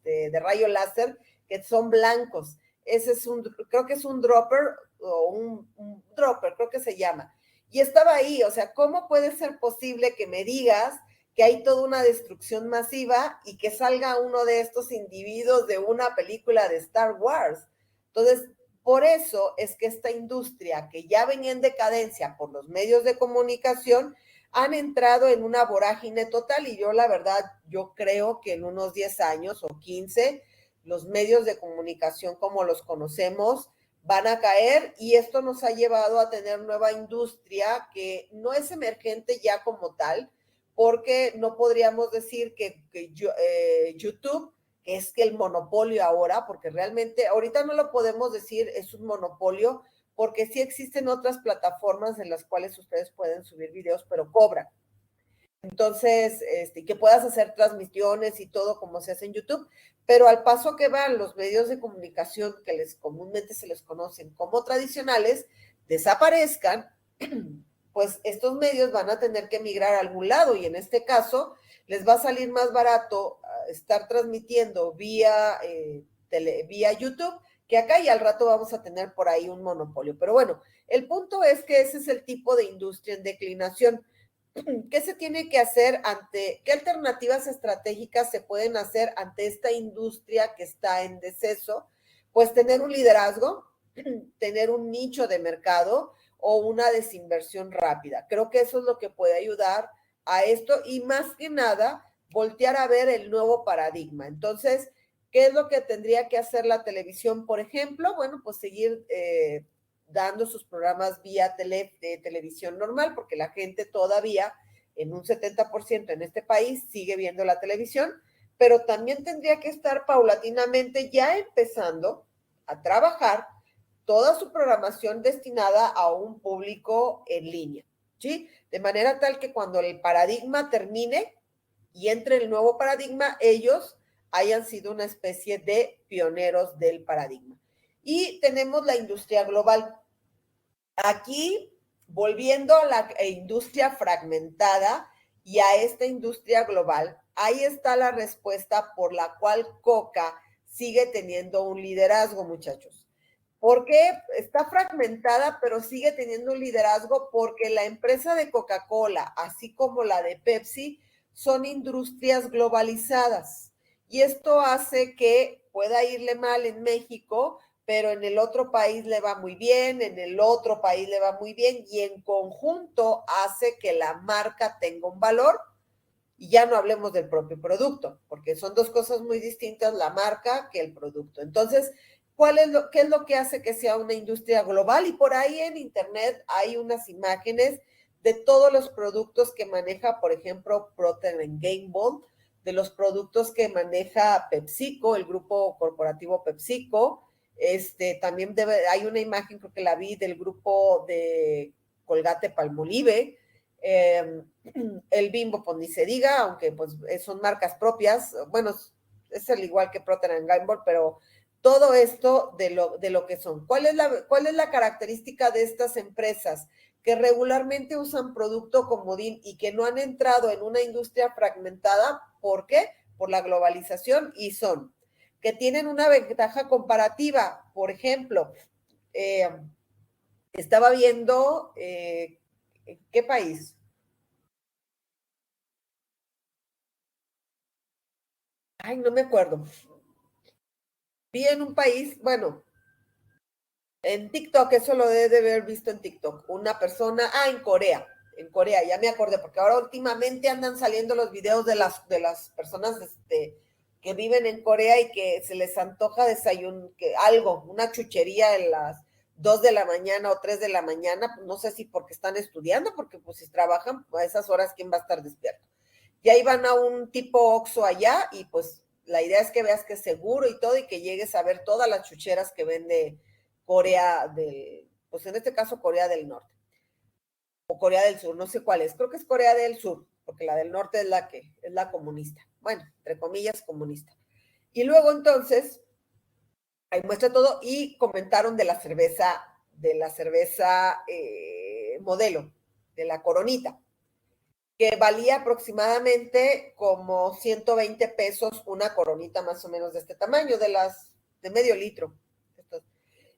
Speaker 1: de rayo láser, que son blancos. Ese es creo que es un dropper, o un dropper, creo que se llama. Y estaba ahí, o sea, ¿cómo puede ser posible que me digas que hay toda una destrucción masiva y que salga uno de estos individuos de una película de Star Wars? Entonces, por eso es que esta industria, que ya venía en decadencia por los medios de comunicación, han entrado en una vorágine total, y yo la verdad, yo creo que en unos 10 años o 15, los medios de comunicación como los conocemos van a caer, y esto nos ha llevado a tener nueva industria que no es emergente ya como tal, porque no podríamos decir que YouTube, que es que el monopolio ahora, porque realmente ahorita no lo podemos decir, es un monopolio, porque sí existen otras plataformas en las cuales ustedes pueden subir videos, pero cobran. Entonces, que puedas hacer transmisiones y todo como se hace en YouTube, pero al paso que van los medios de comunicación que comúnmente se les conocen como tradicionales, desaparezcan, pues estos medios van a tener que migrar a algún lado, y en este caso les va a salir más barato estar transmitiendo vía YouTube, que acá, y al rato vamos a tener por ahí un monopolio. Pero bueno, el punto es que ese es el tipo de industria en declinación. ¿Qué se tiene que hacer qué alternativas estratégicas se pueden hacer ante esta industria que está en deceso? Pues tener un liderazgo, tener un nicho de mercado o una desinversión rápida. Creo que eso es lo que puede ayudar a esto, y más que nada, voltear a ver el nuevo paradigma. Entonces, ¿qué es lo que tendría que hacer la televisión, por ejemplo? Bueno, pues seguir dando sus programas vía de televisión normal, porque la gente todavía, en un 70% en este país, sigue viendo la televisión, pero también tendría que estar paulatinamente ya empezando a trabajar toda su programación destinada a un público en línea, ¿sí? De manera tal que cuando el paradigma termine y entre el nuevo paradigma, ellos hayan sido una especie de pioneros del paradigma. Y tenemos la industria global. Aquí, volviendo a la industria fragmentada y a esta industria global, ahí está la respuesta por la cual Coca sigue teniendo un liderazgo, muchachos. Porque está fragmentada, pero sigue teniendo un liderazgo porque la empresa de Coca-Cola, así como la de Pepsi, son industrias globalizadas. Y esto hace que pueda irle mal en México, pero en el otro país le va muy bien, en el otro país le va muy bien, y en conjunto hace que la marca tenga un valor. Y ya no hablemos del propio producto, porque son dos cosas muy distintas, la marca que el producto. Entonces, ¿qué es lo que hace que sea una industria global? Y por ahí en internet hay unas imágenes de todos los productos que maneja, por ejemplo, Procter Gamble, de los productos que maneja PepsiCo, el grupo corporativo PepsiCo. También hay una imagen, creo que la vi, del grupo de Colgate Palmolive. El Bimbo, pues ni se diga, aunque pues son marcas propias, bueno, es al igual que Procter Gamble, pero todo esto de lo que son. ¿Cuál es la característica de estas empresas? Que regularmente usan producto comodín y que no han entrado en una industria fragmentada. ¿Por qué? Por la globalización, y son que tienen una ventaja comparativa. Por ejemplo, estaba viendo, ¿qué país? Ay, no me acuerdo. Vi en un país, bueno, en TikTok, eso lo debe de haber visto en TikTok, una persona, en Corea, ya me acordé, porque ahora últimamente andan saliendo los videos de las personas que viven en Corea y que se les antoja desayunar, algo, una chuchería en las 2 de la mañana o 3 de la mañana, pues no sé si porque están estudiando, porque pues si trabajan a esas horas, ¿quién va a estar despierto? Y ahí van a un tipo Oxxo allá y pues la idea es que veas que es seguro y todo y que llegues a ver todas las chucheras que vende Corea del, pues en este caso Corea del Norte o Corea del Sur, no sé cuál es, creo que es Corea del Sur, porque la del Norte es la que es la comunista, bueno, entre comillas comunista. Y luego entonces, ahí muestra todo y comentaron de la cerveza modelo, de la Coronita, que valía aproximadamente como 120 pesos una Coronita más o menos de este tamaño, de medio litro.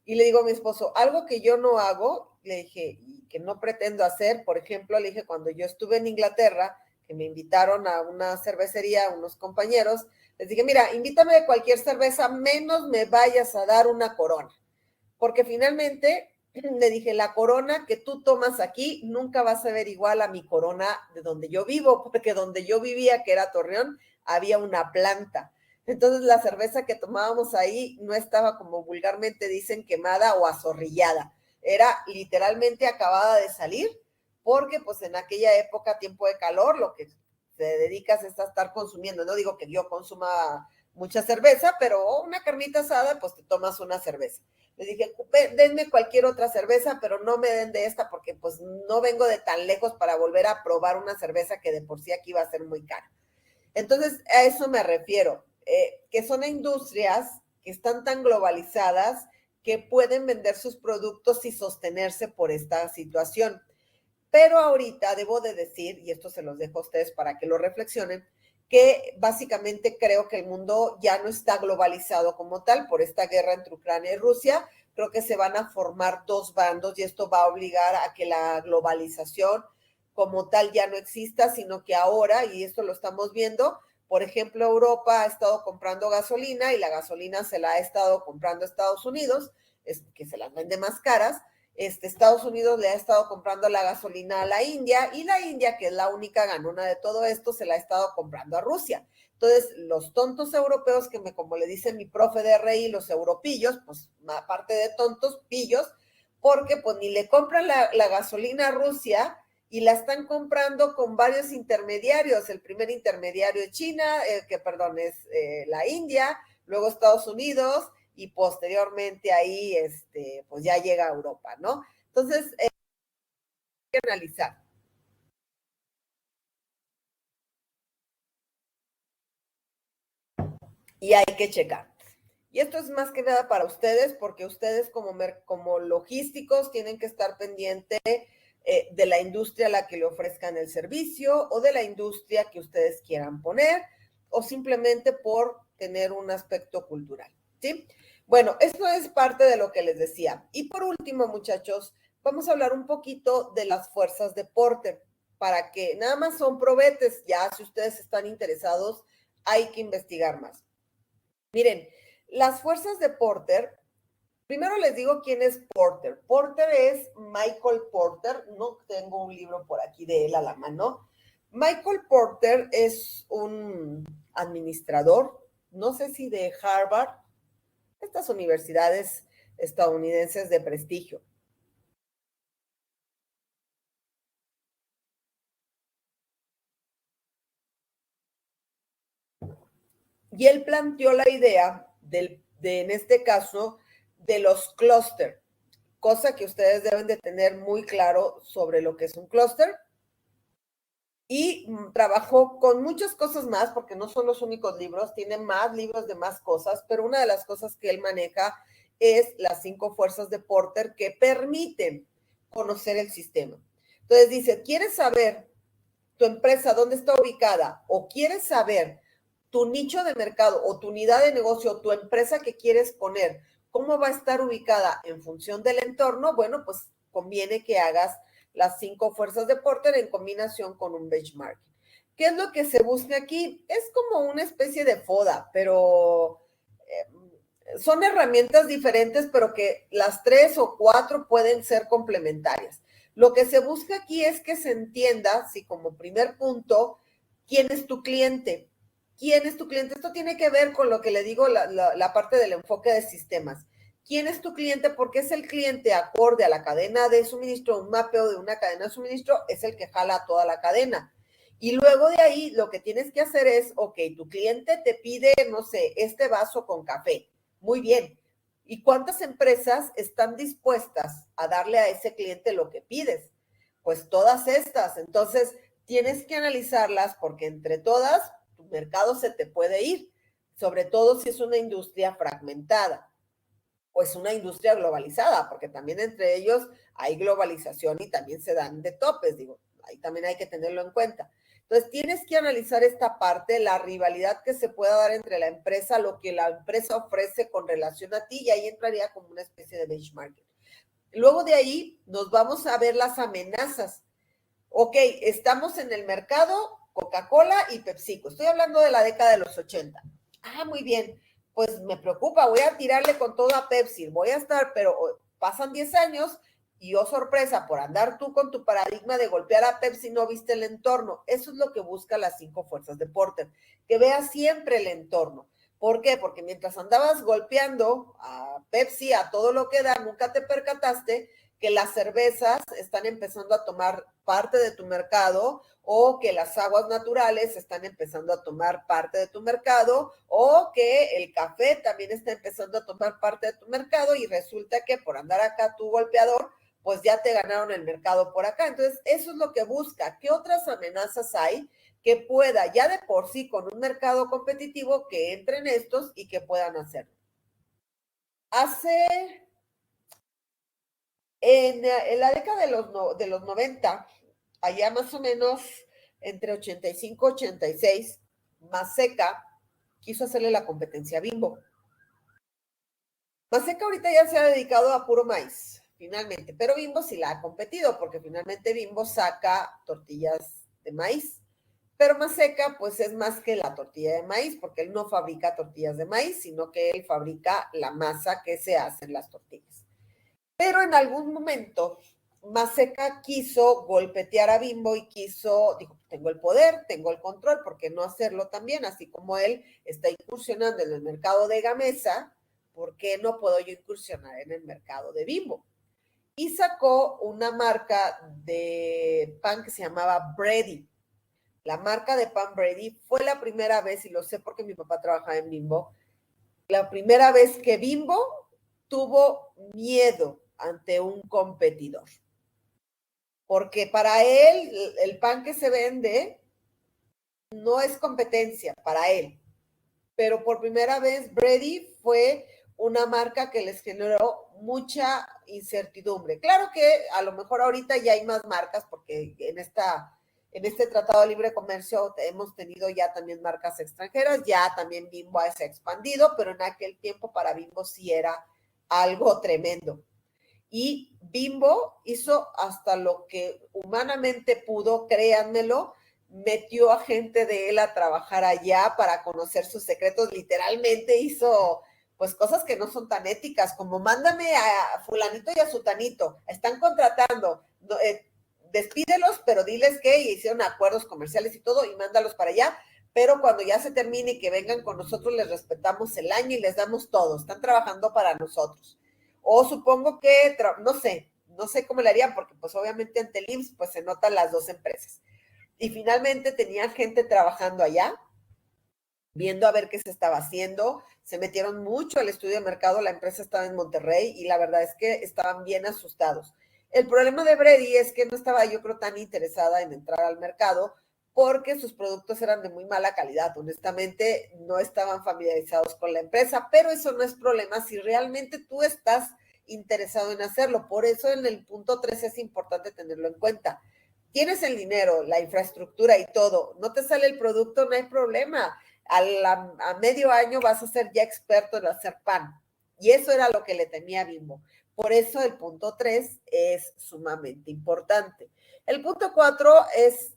Speaker 1: Y le digo a mi esposo, algo que yo no hago, le dije, y que no pretendo hacer, por ejemplo, le dije, cuando yo estuve en Inglaterra, que me invitaron a una cervecería, unos compañeros, les dije, mira, invítame de cualquier cerveza, menos me vayas a dar una Corona, porque finalmente le dije, la Corona que tú tomas aquí nunca vas a ver igual a mi Corona de donde yo vivo, porque donde yo vivía, que era Torreón, había una planta. Entonces la cerveza que tomábamos ahí no estaba, como vulgarmente dicen, quemada o azorrillada. Era literalmente acabada de salir, porque pues en aquella época, tiempo de calor, lo que te dedicas es a estar consumiendo. No digo que yo consuma mucha cerveza, pero una carnita asada, pues te tomas una cerveza. Le dije, denme cualquier otra cerveza, pero no me den de esta porque pues no vengo de tan lejos para volver a probar una cerveza que de por sí aquí va a ser muy cara. Entonces, a eso me refiero, que son industrias que están tan globalizadas que pueden vender sus productos y sostenerse por esta situación. Pero ahorita debo de decir, y esto se los dejo a ustedes para que lo reflexionen, que básicamente creo que el mundo ya no está globalizado como tal por esta guerra entre Ucrania y Rusia. Creo que se van a formar dos bandos y esto va a obligar a que la globalización como tal ya no exista, sino que ahora, y esto lo estamos viendo, por ejemplo, Europa ha estado comprando gasolina y la gasolina se la ha estado comprando Estados Unidos, que se las vende más caras. Estados Unidos le ha estado comprando la gasolina a la India y la India, que es la única ganona de todo esto, se la ha estado comprando a Rusia. Entonces, los tontos europeos, como le dice mi profe de RI, los europillos, pues aparte de tontos, pillos, porque pues ni le compran la gasolina a Rusia y la están comprando con varios intermediarios. El primer intermediario es China, que perdón, es la India, luego Estados Unidos, y posteriormente ahí, pues ya llega a Europa, ¿no? Entonces, hay que analizar. Y hay que checar. Y esto es más que nada para ustedes, porque ustedes como logísticos tienen que estar pendiente de la industria a la que le ofrezcan el servicio o de la industria que ustedes quieran poner o simplemente por tener un aspecto cultural, ¿sí? Bueno, esto es parte de lo que les decía. Y por último, muchachos, vamos a hablar un poquito de las fuerzas de Porter, para que nada más son probetes, ya si ustedes están interesados, hay que investigar más. Miren, las fuerzas de Porter, primero les digo quién es Porter. Porter es Michael Porter, no tengo un libro por aquí de él a la mano. Michael Porter es un administrador, no sé si de Harvard, estas universidades estadounidenses de prestigio. Y él planteó la idea en este caso, de los clústeres, cosa que ustedes deben de tener muy claro sobre lo que es un clúster. Y trabajó con muchas cosas más, porque no son los únicos libros, tiene más libros de más cosas, pero una de las cosas que él maneja es las 5 fuerzas de Porter que permiten conocer el sistema. Entonces dice, ¿quieres saber tu empresa dónde está ubicada o quieres saber tu nicho de mercado o tu unidad de negocio o tu empresa que quieres poner, cómo va a estar ubicada en función del entorno? Bueno, pues conviene que hagas las 5 fuerzas de Porter en combinación con un benchmarking. ¿Qué es lo que se busca aquí? Es como una especie de FODA, pero son herramientas diferentes, pero que las 3 o 4 pueden ser complementarias. Lo que se busca aquí es que se entienda, si como primer punto, quién es tu cliente. ¿Quién es tu cliente? Esto tiene que ver con lo que le digo, la parte del enfoque de sistemas. ¿Quién es tu cliente? Porque es el cliente acorde a la cadena de suministro, un mapeo de una cadena de suministro, es el que jala toda la cadena. Y luego de ahí, lo que tienes que hacer es, ok, tu cliente te pide, no sé, este vaso con café. Muy bien. ¿Y cuántas empresas están dispuestas a darle a ese cliente lo que pides? Pues todas estas. Entonces, tienes que analizarlas porque entre todas, tu mercado se te puede ir, sobre todo si es una industria fragmentada o es una industria globalizada, porque también entre ellos hay globalización y también se dan de topes, digo, ahí también hay que tenerlo en cuenta. Entonces, tienes que analizar esta parte, la rivalidad que se pueda dar entre la empresa, lo que la empresa ofrece con relación a ti, y ahí entraría como una especie de benchmarking. Luego de ahí nos vamos a ver las amenazas. Ok, estamos en el mercado Coca-Cola y PepsiCo. Estoy hablando de la década de los 80. Ah, muy bien. Pues me preocupa, voy a tirarle con todo a Pepsi. Voy a estar, pero pasan 10 años y oh sorpresa, por andar tú con tu paradigma de golpear a Pepsi, no viste el entorno. Eso es lo que busca las 5 fuerzas de Porter, que veas siempre el entorno. ¿Por qué? Porque mientras andabas golpeando a Pepsi, a todo lo que da, nunca te percataste que las cervezas están empezando a tomar parte de tu mercado o que las aguas naturales están empezando a tomar parte de tu mercado o que el café también está empezando a tomar parte de tu mercado y resulta que por andar acá tu golpeador, pues ya te ganaron el mercado por acá. Entonces, eso es lo que busca. ¿Qué otras amenazas hay que pueda ya de por sí con un mercado competitivo que entren estos y que puedan hacerlo? Hace en la década de los 90, allá más o menos entre 85 y 86, Maseca quiso hacerle la competencia a Bimbo. Maseca ahorita ya se ha dedicado a puro maíz, finalmente, pero Bimbo sí la ha competido, porque finalmente Bimbo saca tortillas de maíz. Pero Maseca, pues es más que la tortilla de maíz, porque él no fabrica tortillas de maíz, sino que él fabrica la masa que se hace en las tortillas. Pero en algún momento Maseca quiso golpetear a Bimbo y dijo, tengo el poder, tengo el control, ¿por qué no hacerlo también? Así como él está incursionando en el mercado de Gamesa, ¿por qué no puedo yo incursionar en el mercado de Bimbo? Y sacó una marca de pan que se llamaba Brady. La marca de pan Brady fue la primera vez, y lo sé porque mi papá trabajaba en Bimbo, la primera vez que Bimbo tuvo miedo ante un competidor. Porque para él, el pan que se vende no es competencia para él. Pero por primera vez, Brady fue una marca que les generó mucha incertidumbre. Claro que a lo mejor ahorita ya hay más marcas, porque en este Tratado de Libre Comercio hemos tenido ya también marcas extranjeras, ya también Bimbo se ha expandido, pero en aquel tiempo para Bimbo sí era algo tremendo. Y Bimbo hizo hasta lo que humanamente pudo, créanmelo, metió a gente de él a trabajar allá para conocer sus secretos, literalmente hizo pues cosas que no son tan éticas, como mándame a fulanito y a sutanito, están contratando, despídelos, pero diles que hicieron acuerdos comerciales y todo y mándalos para allá, pero cuando ya se termine y que vengan con nosotros, les respetamos el año y les damos todo, están trabajando para nosotros. O supongo que, no sé cómo le harían, porque pues obviamente ante el IMSS pues se notan las dos empresas. Y finalmente tenían gente trabajando allá, viendo a ver qué se estaba haciendo, se metieron mucho al estudio de mercado, la empresa estaba en Monterrey y la verdad es que estaban bien asustados. El problema de Brady es que no estaba yo creo tan interesada en entrar al mercado porque sus productos eran de muy mala calidad, honestamente no estaban familiarizados con la empresa, pero eso no es problema si realmente tú estás interesado en hacerlo, por eso en el punto 3 es importante tenerlo en cuenta. Tienes el dinero, la infraestructura y todo, no te sale el producto, no hay problema, a medio año vas a ser ya experto en hacer pan. Y eso era lo que le temía a Bimbo. Por eso el punto 3 es sumamente importante. El punto 4 es,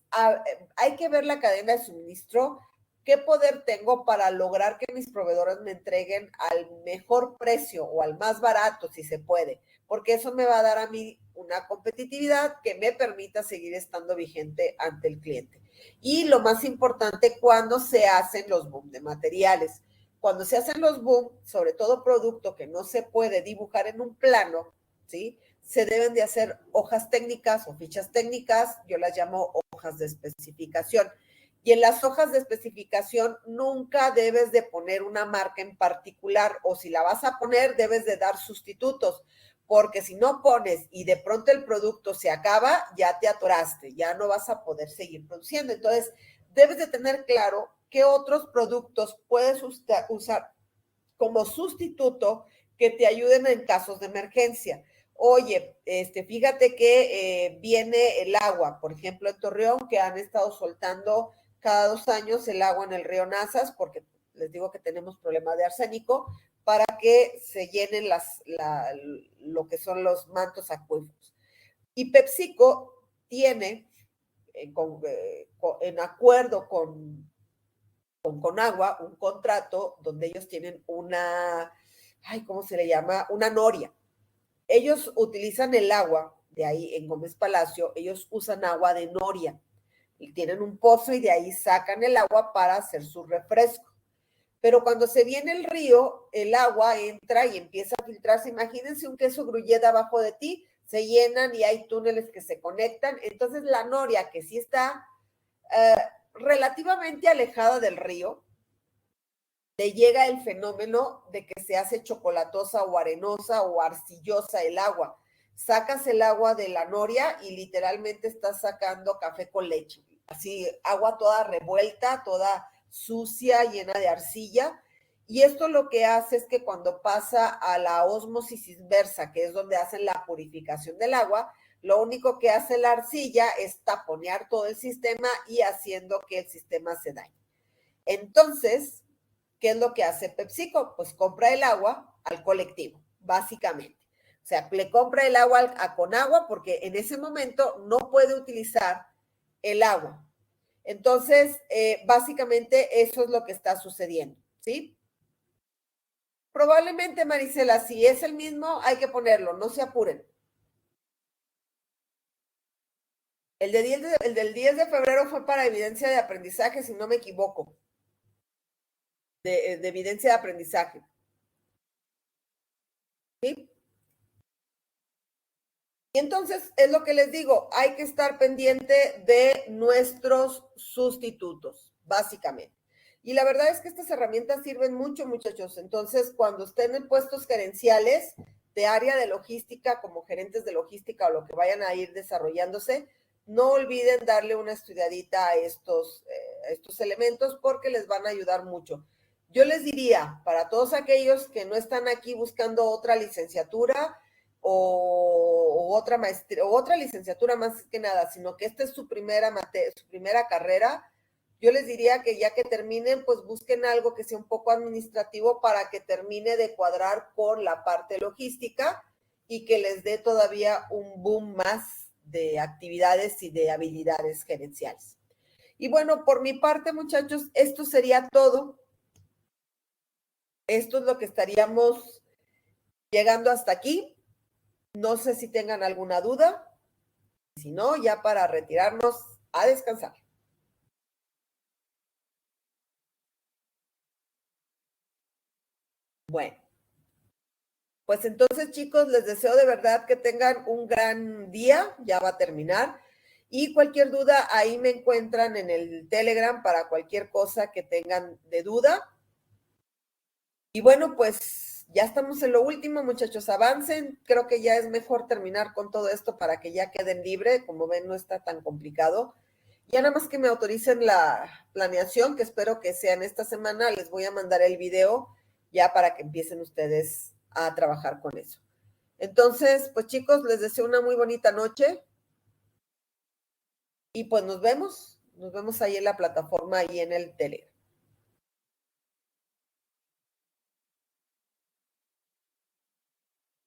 Speaker 1: hay que ver la cadena de suministro, qué poder tengo para lograr que mis proveedores me entreguen al mejor precio o al más barato, si se puede, porque eso me va a dar a mí una competitividad que me permita seguir estando vigente ante el cliente. Y lo más importante, cuando se hacen los boom de materiales. Cuando se hacen los boom, sobre todo producto que no se puede dibujar en un plano, ¿sí? Se deben de hacer hojas técnicas o fichas técnicas, yo las llamo hojas de especificación. Y en las hojas de especificación nunca debes de poner una marca en particular, o si la vas a poner, debes de dar sustitutos, porque si no pones y de pronto el producto se acaba, ya te atoraste, ya no vas a poder seguir produciendo. Entonces, debes de tener claro qué otros productos puedes usar como sustituto que te ayuden en casos de emergencia. Oye, fíjate que viene el agua, por ejemplo, en Torreón, que han estado soltando cada 2 años el agua en el río Nazas, porque les digo que tenemos problema de arsénico, para que se llenen lo que son los mantos acuíferos. Y PepsiCo tiene, en acuerdo con Agua, un contrato donde ellos tienen ¿cómo se le llama? Una noria. Ellos utilizan el agua de ahí en Gómez Palacio, ellos usan agua de noria y tienen un pozo y de ahí sacan el agua para hacer su refresco. Pero cuando se viene el río, el agua entra y empieza a filtrarse. Imagínense un queso gruyere abajo de ti, se llenan y hay túneles que se conectan. Entonces la noria, que sí está relativamente alejada del río, le llega el fenómeno de que se hace chocolatosa o arenosa o arcillosa el agua. Sacas el agua de la noria y literalmente estás sacando café con leche. Así, agua toda revuelta, toda sucia, llena de arcilla. Y esto lo que hace es que cuando pasa a la ósmosis inversa, que es donde hacen la purificación del agua, lo único que hace la arcilla es taponear todo el sistema y haciendo que el sistema se dañe. Entonces, ¿qué es lo que hace PepsiCo? Pues compra el agua al colectivo, básicamente. O sea, le compra el agua a Conagua porque en ese momento no puede utilizar el agua. Entonces, básicamente eso es lo que está sucediendo, ¿sí? Probablemente, Marisela, si es el mismo, hay que ponerlo, no se apuren. El del 10 de febrero fue para evidencia de aprendizaje, si no me equivoco, de evidencia de aprendizaje. ¿Sí? Y entonces es lo que les digo, hay que estar pendiente de nuestros sustitutos, básicamente. Y la verdad es que estas herramientas sirven mucho, muchachos. Entonces, cuando estén en puestos gerenciales de área de logística, como gerentes de logística o lo que vayan a ir desarrollándose, no olviden darle una estudiadita a estos elementos porque les van a ayudar mucho. Yo les diría, para todos aquellos que no están aquí buscando otra licenciatura o otra maestría, o otra licenciatura más que nada, sino que esta es su primera carrera, yo les diría que ya que terminen, pues busquen algo que sea un poco administrativo para que termine de cuadrar con la parte logística y que les dé todavía un boom más de actividades y de habilidades gerenciales. Y bueno, por mi parte, muchachos, esto sería todo. Esto es lo que estaríamos llegando hasta aquí. No sé si tengan alguna duda. Si no, ya para retirarnos a descansar. Bueno, pues entonces, chicos, les deseo de verdad que tengan un gran día. Ya va a terminar. Y cualquier duda, ahí me encuentran en el Telegram para cualquier cosa que tengan de duda. Y bueno, pues ya estamos en lo último, muchachos, avancen. Creo que ya es mejor terminar con todo esto para que ya queden libre. Como ven, no está tan complicado. Ya nada más que me autoricen la planeación, que espero que sea en esta semana, les voy a mandar el video ya para que empiecen ustedes a trabajar con eso. Entonces, pues chicos, les deseo una muy bonita noche y pues nos vemos ahí en la plataforma, ahí en el Telegram.